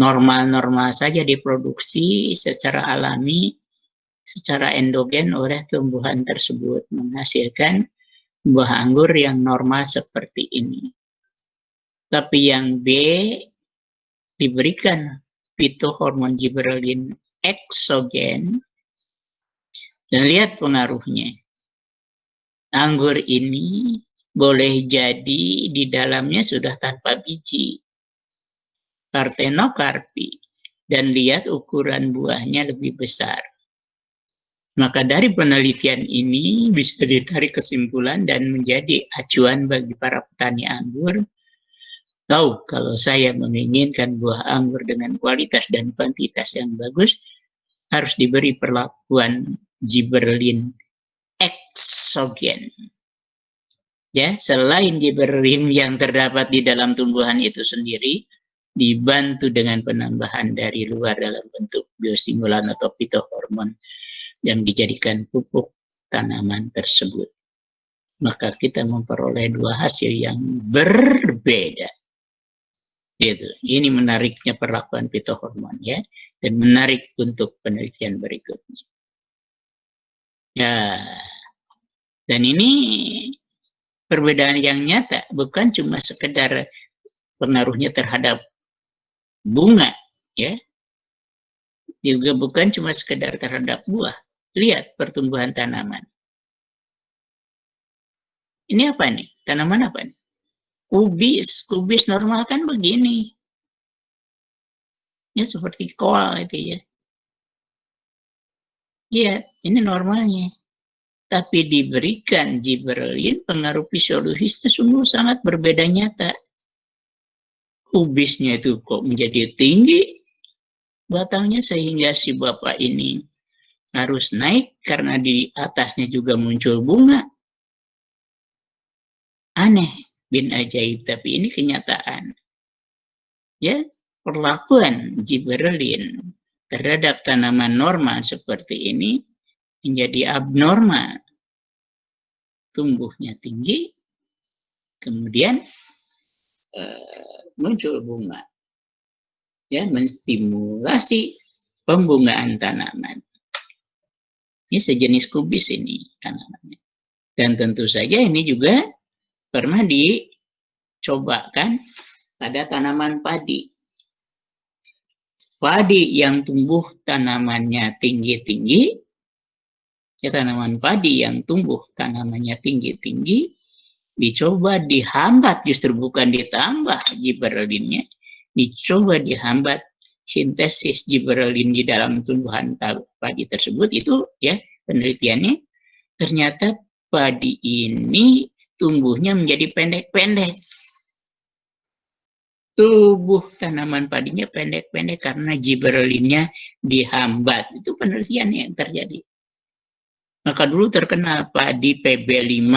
normal-normal saja diproduksi secara alami, secara endogen oleh tumbuhan tersebut, menghasilkan buah anggur yang normal seperti ini. Tapi yang B diberikan fitohormon gibberellin eksogen, dan lihat pengaruhnya. Anggur ini boleh jadi di dalamnya sudah tanpa biji, partenokarpi, dan lihat ukuran buahnya lebih besar. Maka dari penelitian ini bisa ditarik kesimpulan dan menjadi acuan bagi para petani anggur. Tahu, kalau saya menginginkan buah anggur dengan kualitas dan kuantitas yang bagus, harus diberi perlakuan gibberellin eksogen. Ya, selain gibberellin yang terdapat di dalam tumbuhan itu sendiri, dibantu dengan penambahan dari luar dalam bentuk biostimulan atau fitohormon yang dijadikan pupuk tanaman tersebut. Maka kita memperoleh dua hasil yang berbeda. Gitu. Ini menariknya perlakuan fitohormon, ya. dan menarik untuk penelitian berikutnya. Ya, dan ini perbedaan yang nyata, bukan cuma sekedar pengaruhnya terhadap bunga, ya, juga bukan cuma sekedar terhadap buah. Lihat pertumbuhan tanaman. Ini apa nih? Tanaman apa nih? Kubis. Kubis normal kan begini. Ya seperti kol itu ya. Iya, ini normalnya. Tapi diberikan gibberellin, pengaruh fisiologisnya sungguh sangat berbeda nyata. Kubisnya itu kok menjadi tinggi batangnya sehingga si bapak ini harus naik karena di atasnya juga muncul bunga. Aneh, bin ajaib, tapi ini kenyataan. Ya, perlakuan gibberellin terhadap tanaman normal seperti ini menjadi abnormal. Tumbuhnya tinggi, kemudian muncul bunga. Ya, menstimulasi pembungaan tanaman. Ini sejenis kubis ini tanamannya. Dan tentu saja ini juga pernah dicobakan pada tanaman padi. Padi yang tumbuh tanamannya tinggi-tinggi, ya tanaman padi yang tumbuh tanamannya tinggi-tinggi, dicoba dihambat, justru bukan ditambah gibberellinnya, dicoba dihambat sintesis gibberellin di dalam tumbuhan padi tersebut. Itu ya penelitiannya, ternyata padi ini tumbuhnya menjadi pendek-pendek. Tubuh tanaman padinya pendek-pendek karena gibberellinnya dihambat. Itu penelitian yang terjadi. Maka dulu terkenal padi PB5.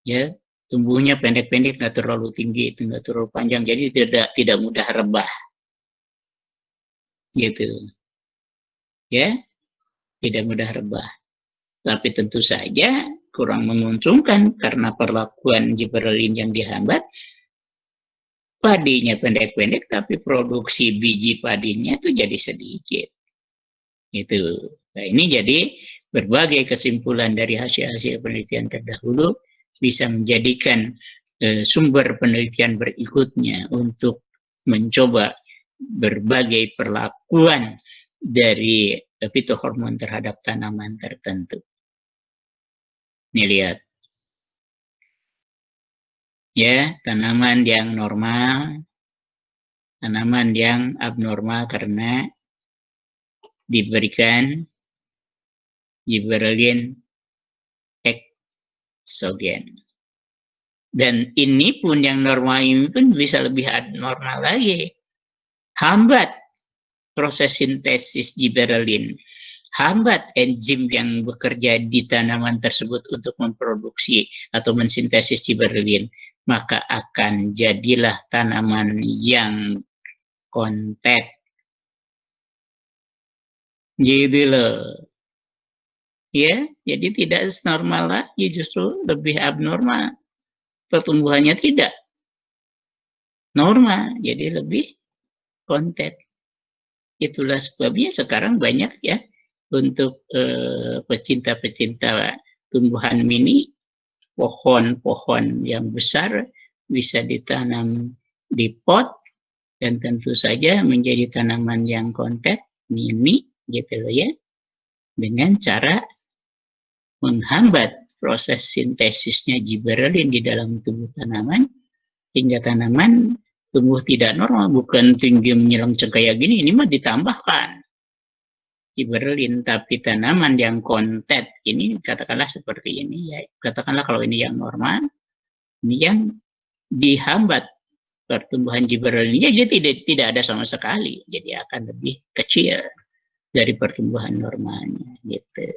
Ya, tumbuhnya pendek-pendek, nggak terlalu tinggi, itu nggak terlalu panjang, jadi tidak mudah rebah. Gitu. Ya, tidak mudah rebah. Tapi tentu saja kurang menguntungkan karena perlakuan gibberellin yang dihambat. Padinya pendek-pendek, tapi produksi biji padinya itu jadi sedikit. Itu. Nah, ini jadi berbagai kesimpulan dari hasil-hasil penelitian terdahulu bisa menjadikan sumber penelitian berikutnya untuk mencoba berbagai perlakuan dari fitohormon terhadap tanaman tertentu. Ini lihat. Ya, tanaman yang normal, tanaman yang abnormal karena diberikan gibberellin eksogen. Dan ini pun yang normal ini pun bisa lebih abnormal lagi. Hambat proses sintesis gibberellin, hambat enzim yang bekerja di tanaman tersebut untuk memproduksi atau mensintesis gibberellin, maka akan jadilah tanaman yang kontak. Gitu loh. Ya, jadi tidak normal lagi, justru lebih abnormal. Pertumbuhannya tidak normal, jadi lebih kontak. Itulah sebabnya sekarang banyak ya untuk pecinta-pecinta tumbuhan mini, pohon-pohon yang besar bisa ditanam di pot dan tentu saja menjadi tanaman yang kontak mini gitu loh ya, dengan cara menghambat proses sintesisnya gibberellin di dalam tubuh tanaman hingga tanaman tumbuh tidak normal, bukan tinggi menyelengceng kayak gini, ini mah ditambahkan gibberellin, tapi tanaman yang kontak ini katakanlah seperti ini ya, katakanlah kalau ini yang normal, ini yang dihambat pertumbuhan gibberellinnya, jadi tidak ada sama sekali, jadi akan lebih kecil dari pertumbuhan normalnya gitu.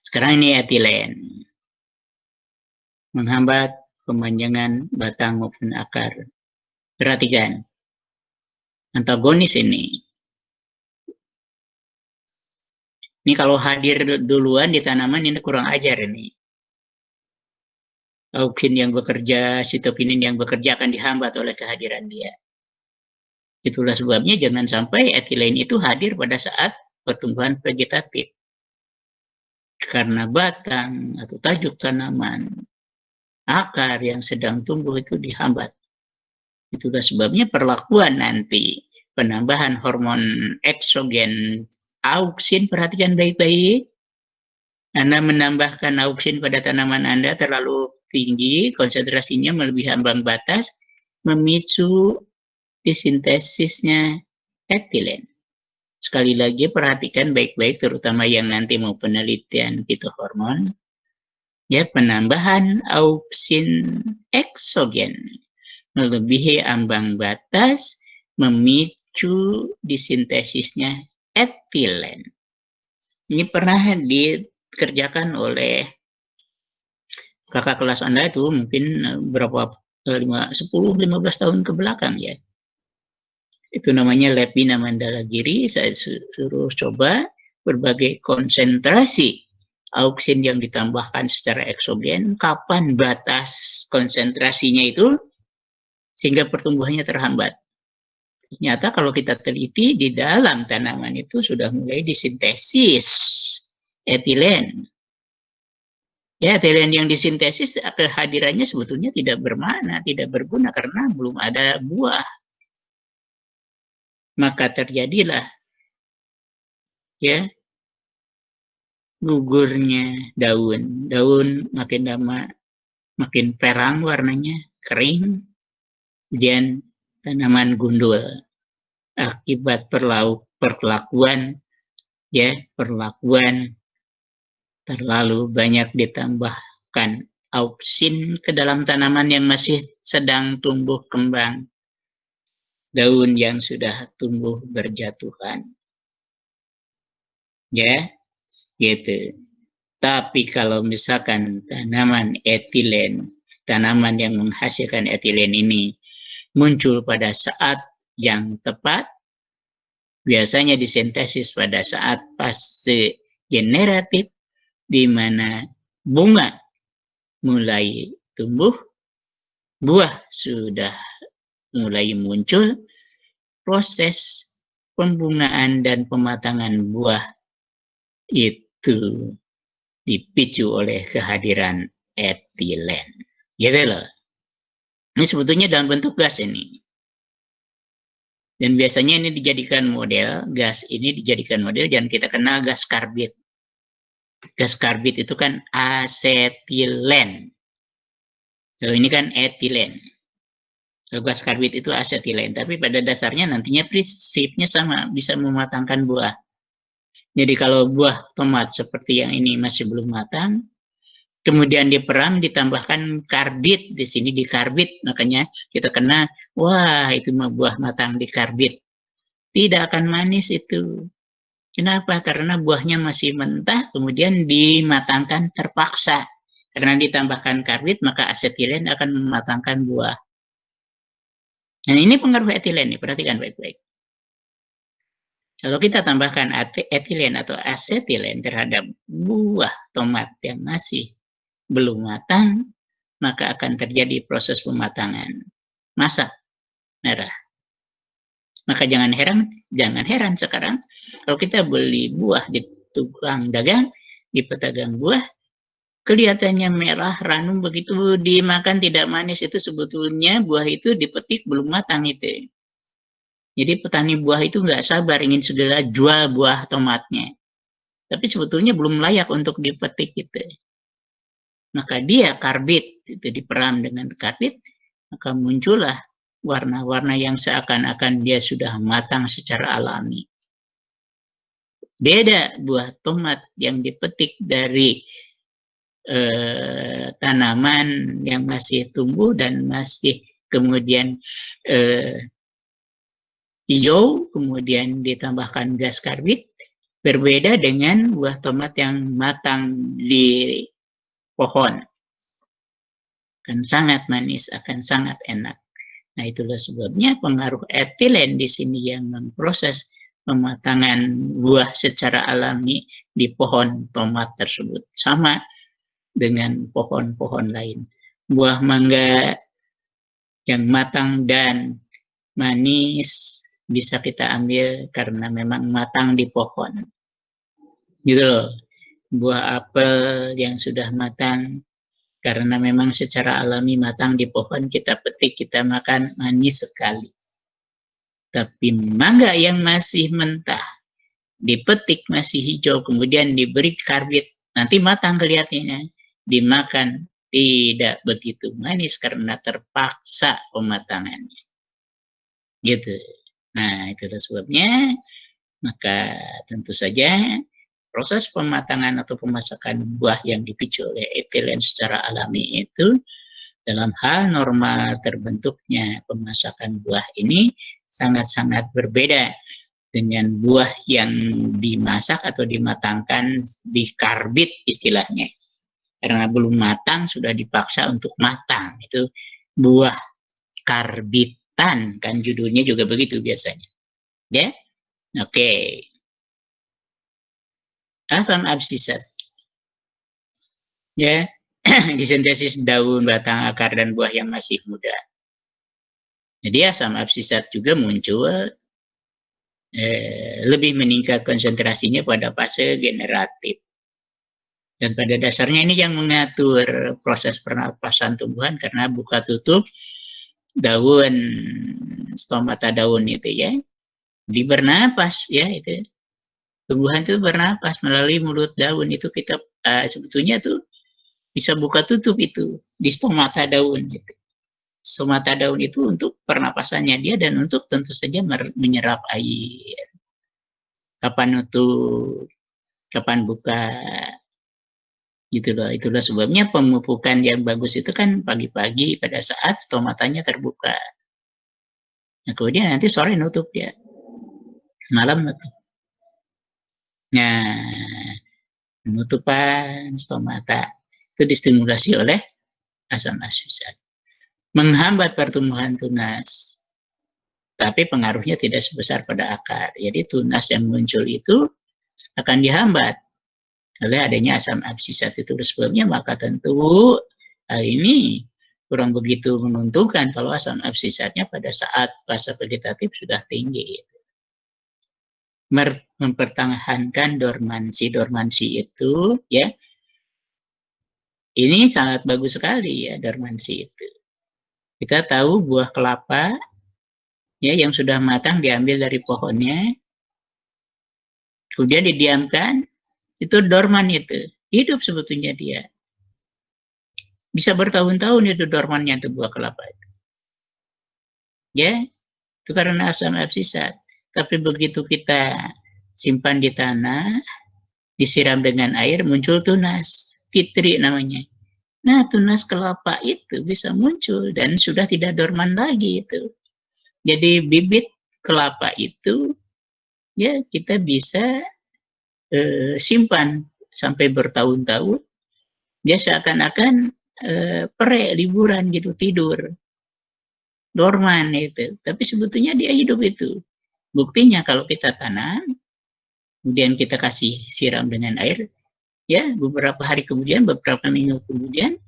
Sekarang ini etilen menghambat pemanjangan batang maupun akar. Perhatikan antagonis ini. Ini kalau hadir duluan di tanaman ini kurang ajar ini. Auksin yang bekerja, sitokinin yang bekerja akan dihambat oleh kehadiran dia. Itulah sebabnya jangan sampai etilen itu hadir pada saat pertumbuhan vegetatif. Karena batang atau tajuk tanaman, akar yang sedang tumbuh itu dihambat. Itulah sebabnya perlakuan nanti penambahan hormon eksogen auksin, perhatikan baik-baik. Anda menambahkan auksin pada tanaman Anda terlalu tinggi, konsentrasinya melebihi ambang batas, memicu disintesisnya etilen. Sekali lagi perhatikan baik-baik, terutama yang nanti mau penelitian fitohormon. Ya, penambahan auksin eksogen melebihi ambang batas memicu disintesisnya etilen. Ini pernah dikerjakan oleh kakak kelas Anda itu mungkin berapa 10-15 tahun ke belakang ya. Itu namanya Lepina Mandalagiri. Saya suruh coba berbagai konsentrasi auksin yang ditambahkan secara eksogen, kapan batas konsentrasinya itu sehingga pertumbuhannya terhambat. Ternyata kalau kita teliti di dalam tanaman itu sudah mulai disintesis etilen. Ya, etilen yang disintesis kehadirannya sebetulnya tidak bermakna, tidak berguna karena belum ada buah. Maka terjadilah ya gugurnya daun. Daun makin lama makin perang warnanya, kering, kemudian tanaman gundul akibat perlakuan terlalu banyak ditambahkan auksin ke dalam tanaman yang masih sedang tumbuh kembang, daun yang sudah tumbuh berjatuhan. Ya, gitu. Tapi kalau misalkan tanaman etilen, tanaman yang menghasilkan etilen ini muncul pada saat yang tepat, biasanya disintesis pada saat fase generatif, di mana bunga mulai tumbuh, buah sudah mulai muncul, proses pembungaan dan pematangan buah itu dipicu oleh kehadiran etilen. Gitu loh. Ini sebetulnya dalam bentuk gas ini. Dan biasanya ini dijadikan model, gas ini dijadikan model, dan kita kenal gas karbit. Gas karbit itu kan asetilen. Kalau ini kan etilen. Kalau gas karbit itu asetilen, tapi pada dasarnya nantinya prinsipnya sama, bisa mematangkan buah. Jadi kalau buah tomat seperti yang ini masih belum matang, kemudian diperam ditambahkan karbit, di sini dikarbit, makanya kita kena, wah itu mah buah matang dikarbit. Tidak akan manis itu. Kenapa? Karena buahnya masih mentah, kemudian dimatangkan terpaksa. Karena ditambahkan karbit, maka asetilen akan mematangkan buah. Nah ini pengaruh etilen nih, perhatikan baik-baik. Kalau kita tambahkan etilen atau asetilen terhadap buah tomat yang masih belum matang, maka akan terjadi proses pematangan. Masak merah. Maka jangan heran sekarang kalau kita beli buah di tukang dagang, di pedagang buah, kelihatannya merah, ranum, begitu dimakan tidak manis, itu sebetulnya buah itu dipetik belum matang itu. Jadi petani buah itu nggak sabar ingin segera jual buah tomatnya. Tapi sebetulnya belum layak untuk dipetik gitu. Maka dia karbit, itu diperam dengan karbit, maka muncullah warna-warna yang seakan-akan dia sudah matang secara alami. Beda buah tomat yang dipetik dari tanaman yang masih tumbuh dan masih kemudian hijau, kemudian ditambahkan gas karbit, berbeda dengan buah tomat yang matang di pohon. Akan sangat manis, akan sangat enak. Nah, itulah sebabnya pengaruh etilen di sini yang memproses pematangan buah secara alami di pohon tomat tersebut. Sama dengan pohon-pohon lain. Buah mangga yang matang dan manis bisa kita ambil karena memang matang di pohon. Gitu loh. Buah apel yang sudah matang karena memang secara alami matang di pohon, kita petik, kita makan, manis sekali. Tapi mangga yang masih mentah, dipetik masih hijau, kemudian diberi karbit, nanti matang kelihatannya, dimakan tidak begitu manis karena terpaksa pematangannya. Gitu. Nah, itulah sebabnya, maka tentu saja proses pematangan atau pemasakan buah yang dipicu oleh etilen secara alami itu dalam hal normal terbentuknya pemasakan buah ini sangat-sangat berbeda dengan buah yang dimasak atau dimatangkan di karbit istilahnya. Karena belum matang sudah dipaksa untuk matang. Itu buah karbitan, kan judulnya juga begitu biasanya. Ya, oke. Asam absisat. Ya, disintesis daun, batang, akar, dan buah yang masih muda. Jadi asam absisat juga muncul lebih meningkat konsentrasinya pada fase generatif. Dan pada dasarnya ini yang mengatur proses pernapasan tumbuhan karena buka tutup daun, stomata daun itu ya, di bernapas ya itu. Tumbuhan itu bernapas melalui mulut daun itu kita sebetulnya tuh bisa buka tutup itu di stomata daun gitu. Stomata daun itu untuk pernapasannya dia dan untuk tentu saja menyerap air. Kapan nutup, kapan buka, gitu loh. Itulah sebabnya pemupukan yang bagus itu kan pagi-pagi pada saat stomatanya terbuka. Nah, kemudian nanti sore nutup ya, malam nutup. Nah, penutupan stomata itu distimulasi oleh asam asfisat. Menghambat pertumbuhan tunas, tapi pengaruhnya tidak sebesar pada akar. Jadi tunas yang muncul itu akan dihambat oleh adanya asam absisat itu. Sebabnya maka tentu hal ini kurang begitu menguntungkan kalau asam absisatnya pada saat fase vegetatif sudah tinggi. Mempertahankan dormansi itu ya, ini sangat bagus sekali ya dormansi itu. Kita tahu buah kelapa ya yang sudah matang diambil dari pohonnya, kemudian didiamkan, itu dorman itu, hidup sebetulnya dia. Bisa bertahun-tahun itu dormannya itu buah kelapa itu. Ya, itu karena asam absisat. Tapi begitu kita simpan di tanah, disiram dengan air, muncul tunas, fitri namanya. Nah, tunas kelapa itu bisa muncul dan sudah tidak dorman lagi itu. Jadi bibit kelapa itu ya kita bisa simpan sampai bertahun-tahun. Dia seakan-akan pere liburan gitu, tidur dorman itu, tapi sebetulnya dia hidup itu. Buktinya kalau kita tanam, kemudian kita kasih siram dengan air, ya beberapa hari kemudian, beberapa minggu kemudian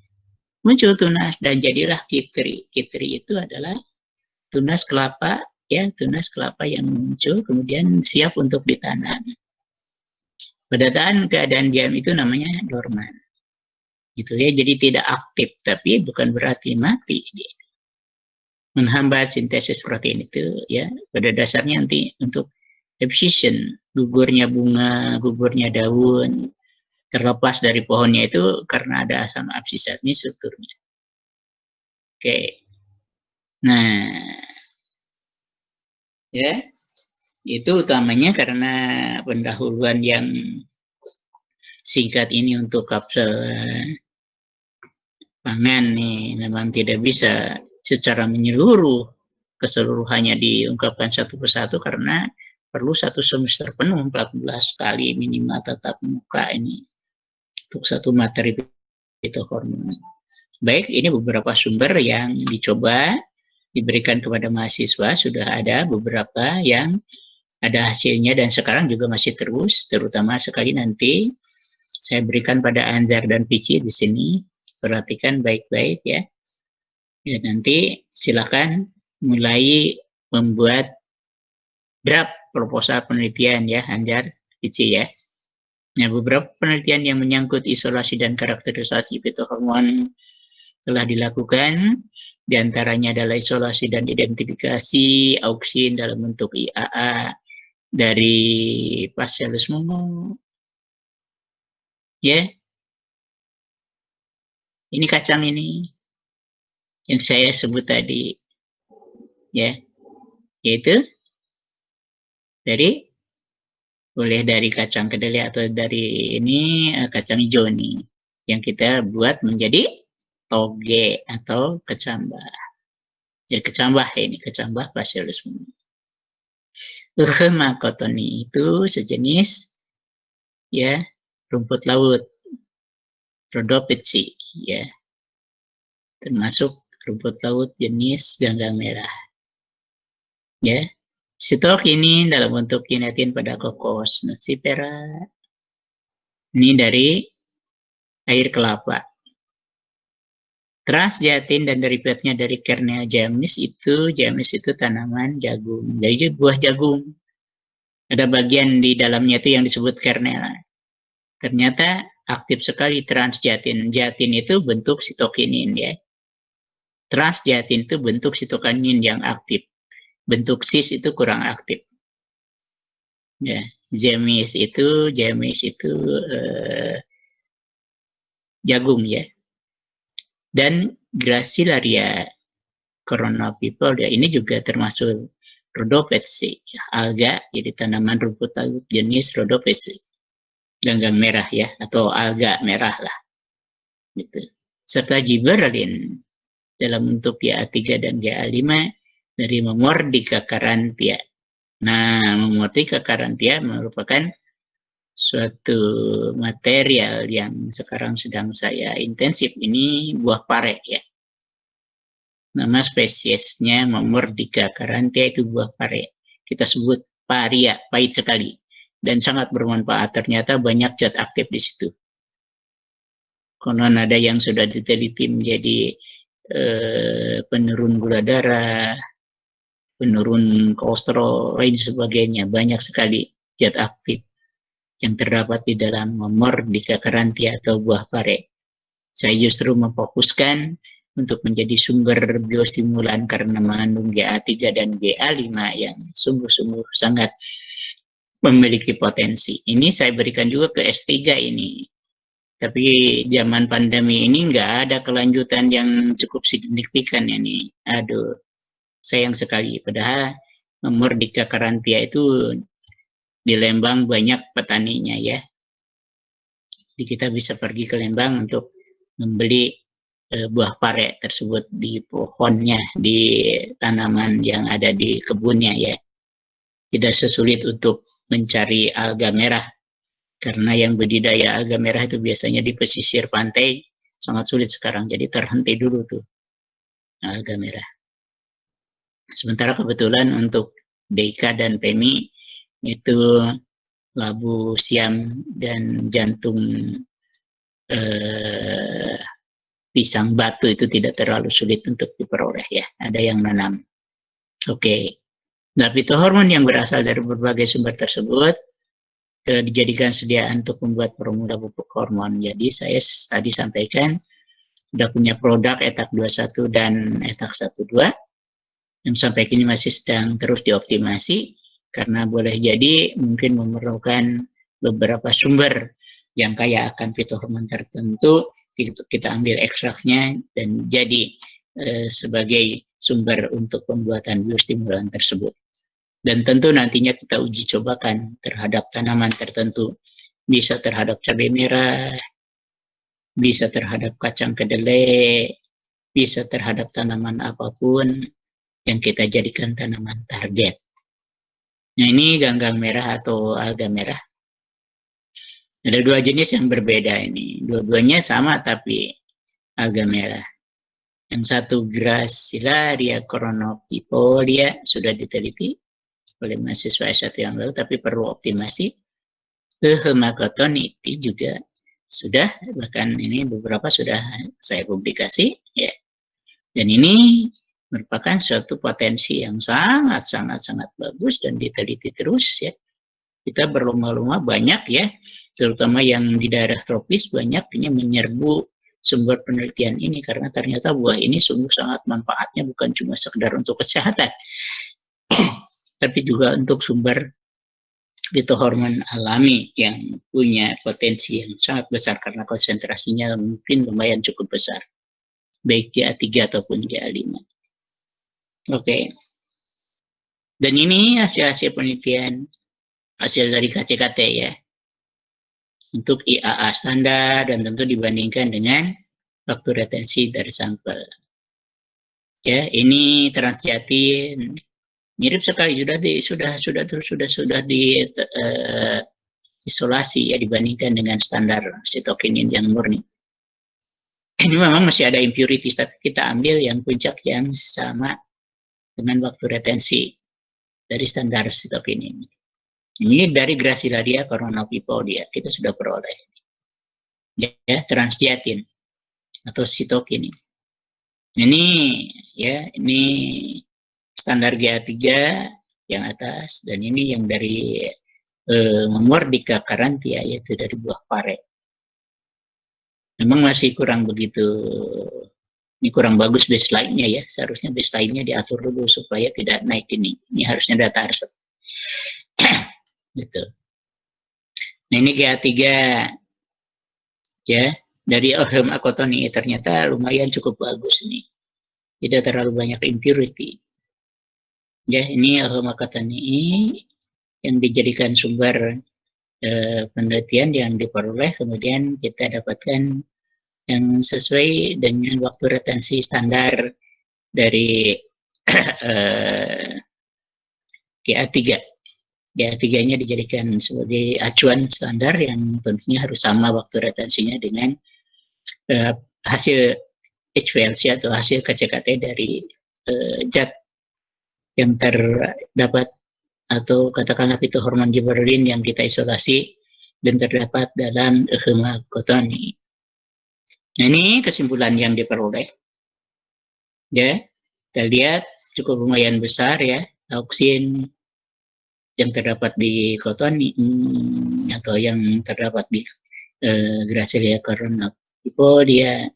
muncul tunas dan jadilah kitri. Kitri itu adalah tunas kelapa, ya tunas kelapa yang muncul kemudian siap untuk ditanam. Pada keadaan diam itu namanya dorman. Gitu ya, jadi tidak aktif, tapi bukan berarti mati. Menghambat sintesis protein itu ya pada dasarnya nanti untuk abscission, gugurnya bunga, gugurnya daun, terlepas dari pohonnya itu karena ada asam absisat ini strukturnya. Oke. Nah, ya, itu utamanya karena pendahuluan yang singkat ini untuk kapsel pangan nih memang tidak bisa secara menyeluruh keseluruhannya diungkapkan satu persatu karena perlu satu semester penuh 14 kali minimal tatap muka ini untuk satu materi fitohormon. Baik, ini beberapa sumber yang dicoba diberikan kepada mahasiswa, sudah ada beberapa yang ada hasilnya dan sekarang juga masih terus, terutama sekali nanti saya berikan pada Anzar dan Pici di sini. Perhatikan baik-baik ya. Ya nanti silakan mulai membuat draft proposal penelitian ya, Anjar, Ici ya. Nah, beberapa penelitian yang menyangkut isolasi dan karakterisasi fitohormon telah dilakukan. Di antaranya adalah isolasi dan identifikasi auksin dalam bentuk IAA dari Bacillus momo. Ya. Ini kacang ini yang saya sebut tadi. Ya. Yaitu boleh dari kacang kedelai atau dari ini kacang hijau nih yang kita buat menjadi toge atau kecambah. Jadi kecambah ini, kecambah Bacillus momo. Makotoni itu sejenis ya rumput laut, Rhodophyceae ya, termasuk rumput laut jenis ganggang merah. Ya, sitok ini dalam bentuk kinetin pada Cocos nucifera. Ini dari air kelapa. Transjatin dan derivatnya dari Kernel jamis itu tanaman jagung. Jadi buah jagung. Ada bagian di dalamnya itu yang disebut kernel. Ternyata aktif sekali transjatin. Jatin itu bentuk sitokinin ya. Transjatin itu bentuk sitokinin yang aktif. Bentuk cis itu kurang aktif. Ya, jamis itu jagung ya. Dan Gracilaria corona people ya, ini juga termasuk Rhodophyceae, alga, jadi tanaman rumput laut jenis Rhodophyceae, ganggang merah ya, atau alga merah lah, gitu. Serta gibberellin dalam bentuk GA3 dan GA5 dari Memordica carantia. Nah, Memordica carantia merupakan suatu material yang sekarang sedang saya intensif, ini buah pare ya. Nama spesiesnya Memordica carantia itu buah pare. Kita sebut paria, pahit sekali. Dan sangat bermanfaat, ternyata banyak zat aktif di situ. Konon ada yang sudah diteliti menjadi penurun gula darah, penurun kolesterol, lain sebagainya. Banyak sekali zat aktif yang terdapat di dalam Memordica carantia atau buah pare. Saya justru memfokuskan untuk menjadi sumber biostimulan karena mengandung GA3 dan GA5 yang sungguh-sungguh sangat memiliki potensi. Ini saya berikan juga ke S3 ini. Tapi zaman pandemi ini nggak ada kelanjutan yang cukup signifikan ini. Aduh, sayang sekali. Padahal Memordica carantia itu di Lembang banyak petaninya ya. Jadi kita bisa pergi ke Lembang untuk membeli buah pare tersebut di pohonnya, di tanaman yang ada di kebunnya ya. Tidak sesulit untuk mencari alga merah, karena yang budidaya alga merah itu biasanya di pesisir pantai, sangat sulit sekarang, jadi terhenti dulu tuh alga merah. Sementara kebetulan untuk Deika dan Pemi itu labu siam dan jantung pisang batu itu tidak terlalu sulit untuk diperoleh ya. Ada yang nanam. Oke. Nah, fitohormon yang berasal dari berbagai sumber tersebut telah dijadikan sediaan untuk membuat formula pupuk hormon. Jadi saya tadi sampaikan sudah punya produk ETAK 21 dan ETAK 12 yang sampai kini masih sedang terus dioptimasi karena boleh jadi mungkin memerlukan beberapa sumber yang kaya akan fitohormon tertentu, kita ambil ekstraknya dan jadi sebagai sumber untuk pembuatan biostimulan tersebut. Dan tentu nantinya kita uji cobakan terhadap tanaman tertentu, bisa terhadap cabai merah, bisa terhadap kacang kedelai, bisa terhadap tanaman apapun yang kita jadikan tanaman target. Nah, ini ganggang merah atau alga merah. Ada dua jenis yang berbeda ini. Dua-duanya sama tapi alga merah. Yang satu Gracilaria coronifolia sudah diteliti oleh mahasiswa S1 yang lalu, tapi perlu optimasi. Hemakoton itu juga sudah, bahkan ini beberapa sudah saya publikasi. Ya. Dan ini merupakan suatu potensi yang sangat bagus dan diteliti terus ya. Kita berlomba-lomba banyak ya, terutama yang di daerah tropis banyak ini menyerbu sumber penelitian ini karena ternyata buah ini sungguh sangat manfaatnya bukan cuma sekedar untuk kesehatan, tapi juga untuk sumber fitohormon alami yang punya potensi yang sangat besar karena konsentrasinya mungkin lumayan cukup besar, baik GA3 ataupun GA5. Oke. Dan ini hasil-hasil penelitian, hasil dari KCKT ya. Untuk IAA standar dan tentu dibandingkan dengan waktu retensi dari sampel. Ya, ini Transjati mirip sekali sudah di isolasi ya dibandingkan dengan standar sitokinin yang murni. Ini memang masih ada impurities, tapi kita ambil yang puncak yang sama dengan waktu retensi dari standar sitokinin. Ini dari Gracilaria coronapipodia kita sudah peroleh ya transjatin atau sitokinin. Ini ya ini standar GA3 yang atas dan ini yang dari Memordica carantia yaitu dari buah pare. Memang masih kurang begitu, ini kurang bagus baseline-nya ya. Seharusnya baseline-nya diatur dulu supaya tidak naik ini. Ini harusnya data harus gitu. Nah ini GA3 ya dari Ohem Acotoni ternyata lumayan cukup bagus nih. Tidak terlalu banyak impurity. Ya ini Ohem Acotoni yang dijadikan sumber penelitian yang diperoleh, kemudian kita dapatkan yang sesuai dengan waktu retensi standar dari GA3. GA3-nya dijadikan sebagai acuan standar yang tentunya harus sama waktu retensinya dengan hasil HPLC atau hasil KCKT dari zat yang terdapat atau katakanlah fitohormon gibberellin yang kita isolasi dan terdapat dalam Hemacotoni. Nah ini kesimpulan yang diperoleh. Ya, kita lihat cukup lumayan besar ya, auksin yang terdapat di Cotoni atau yang terdapat di Gracilaria coronapipodia.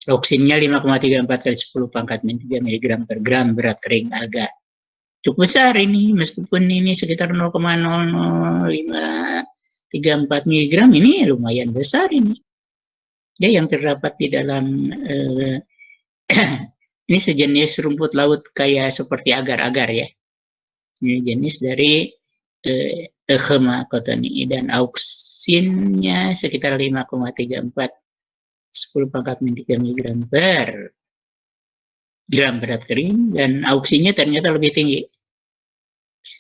Auksinnya 5,34 kali 10 pangkat min 3 mg per gram berat kering agak cukup besar ini, meskipun ini sekitar 0,00534 mg ini lumayan besar ini. Ya, yang terdapat di dalam ini sejenis rumput laut kayak seperti agar-agar ya. Ini jenis dari Hemacotoni dan auksinnya sekitar 5,34 10 pangkat min 3 mg per gram berat kering dan auksinya ternyata lebih tinggi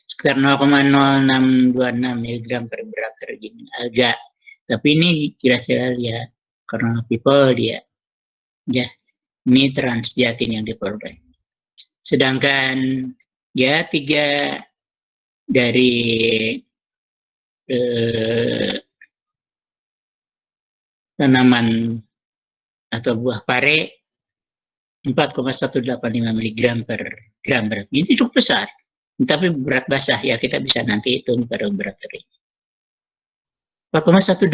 sekitar 0,0626 mg per berat kering agak, tapi ini Gracilaria coronapipodia ya, ini transjatin yang diperoleh. Sedangkan ya 3 dari tanaman atau buah pare 4,185 mg per gram berat. Ini cukup besar. Tapi berat basah ya kita bisa nanti hitung pada berat kering. 4,185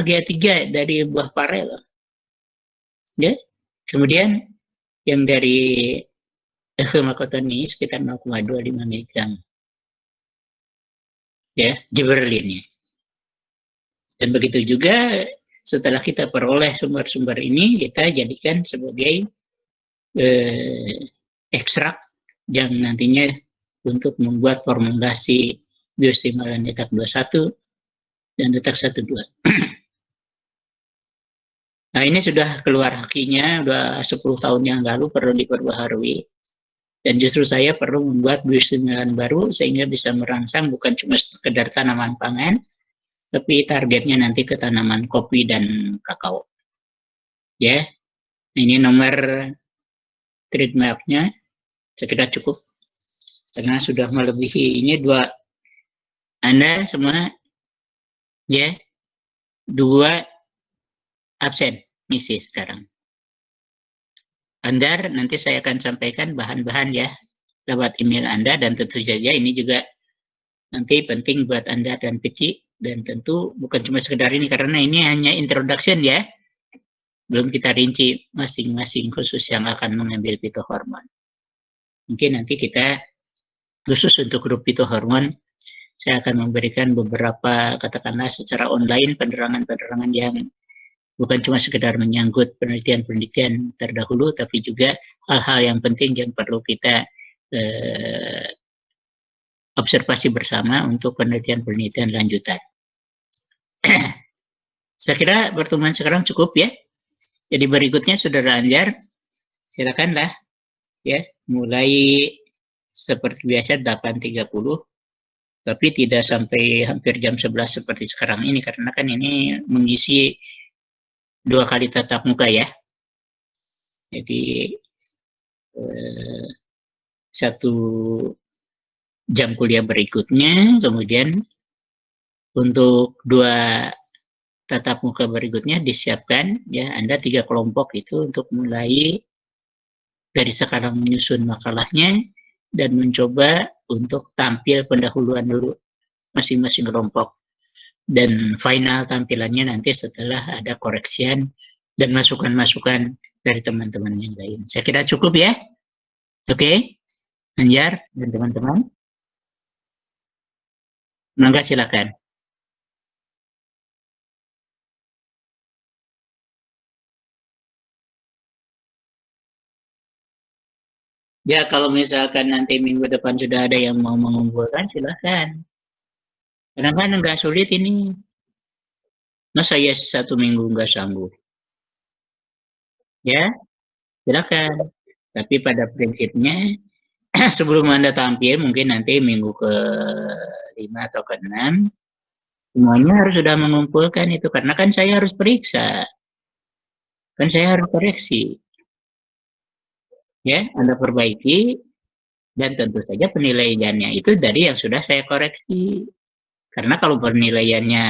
GA3 dari buah pare loh. Ya. Kemudian yang dari Hemacotoni sekitar 0,25 mg. Ya, gibberellinnya. Dan begitu juga setelah kita peroleh sumber-sumber ini, kita jadikan sebagai ekstrak yang nantinya untuk membuat formulasi biostimulan detak 21 dan detak 12. Nah ini sudah keluar hakinya, sudah 10 tahun yang lalu perlu diperbaharui. Dan justru saya perlu membuat biostimulan baru sehingga bisa merangsang bukan cuma sekedar tanaman pangan, tapi targetnya nanti ke tanaman kopi dan kakao. Ya, ini nomor trademarknya, saya kira cukup. Karena sudah melebihi ini 2, Anda semua ya 2 absen ngisi sekarang. Andar, nanti saya akan sampaikan bahan-bahan ya lewat email Anda, dan tentu saja ini juga nanti penting buat Anda dan Piti, dan tentu bukan cuma sekedar ini karena ini hanya introduction ya, belum kita rinci masing-masing khusus yang akan mengambil pitohormon. Mungkin nanti kita khusus untuk grup pitohormon, saya akan memberikan beberapa katakanlah secara online penerangan-penerangan yang bukan cuma sekedar menyangkut penelitian-penelitian terdahulu, tapi juga hal-hal yang penting yang perlu kita observasi bersama untuk penelitian-penelitian lanjutan. Saya kira pertemuan sekarang cukup ya. Jadi berikutnya Saudara Anjar, silakanlah ya, mulai seperti biasa 8.30, tapi tidak sampai hampir jam 11 seperti sekarang ini, karena kan ini mengisi 2 kali tatap muka ya. Jadi 1 jam kuliah berikutnya, kemudian untuk 2 tatap muka berikutnya disiapkan ya, Anda 3 kelompok itu untuk mulai dari sekarang menyusun makalahnya dan mencoba untuk tampil pendahuluan dulu masing-masing kelompok, dan final tampilannya nanti setelah ada koreksian dan masukan-masukan dari teman-teman yang lain. Saya kira cukup ya. Oke, Anjar dan teman-teman. Mangga silakan. Ya, kalau misalkan nanti minggu depan sudah ada yang mau mengumpulkan, silakan. Karena kan nggak sulit ini. Masa saya 1 minggu nggak sanggup? Ya, silakan. Tapi pada prinsipnya, sebelum Anda tampil, mungkin nanti minggu ke-5 atau ke-6, semuanya harus sudah mengumpulkan itu. Karena kan saya harus periksa. Kan saya harus koreksi. Ya, Anda perbaiki, dan tentu saja penilaiannya itu dari yang sudah saya koreksi. Karena kalau penilaiannya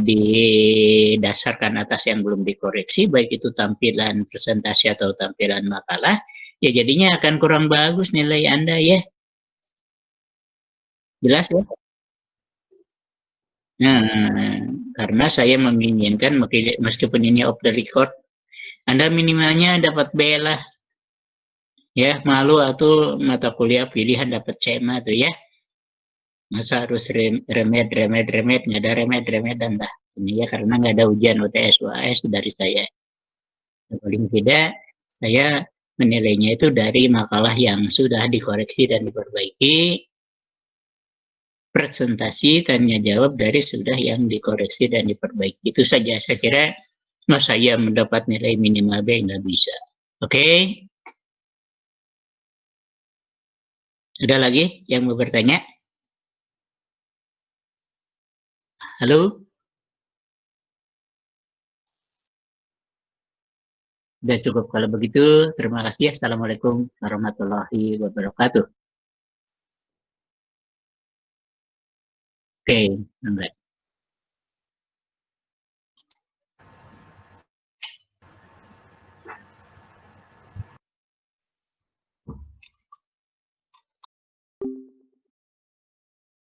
didasarkan atas yang belum dikoreksi, baik itu tampilan presentasi atau tampilan makalah, ya jadinya akan kurang bagus nilai Anda ya. Jelas ya? Nah, karena saya menginginkan meskipun ini off the record, Anda minimalnya dapat B lah. Ya, malu atau mata kuliah pilihan dapat C tuh ya. Masa harus remed, nggak ada remed dan dah. Ini ya karena nggak ada ujian UTS UAS dari saya. Paling tidak, saya menilainya itu dari makalah yang sudah dikoreksi dan diperbaiki, presentasi tanya jawab dari sudah yang dikoreksi dan diperbaiki. Itu saja, saya kira saya mendapat nilai minimal B nggak bisa. Oke? Ada lagi yang mau bertanya? Halo? Sudah cukup kalau begitu. Terima kasih. Assalamualaikum warahmatullahi wabarakatuh. Oke, enggak.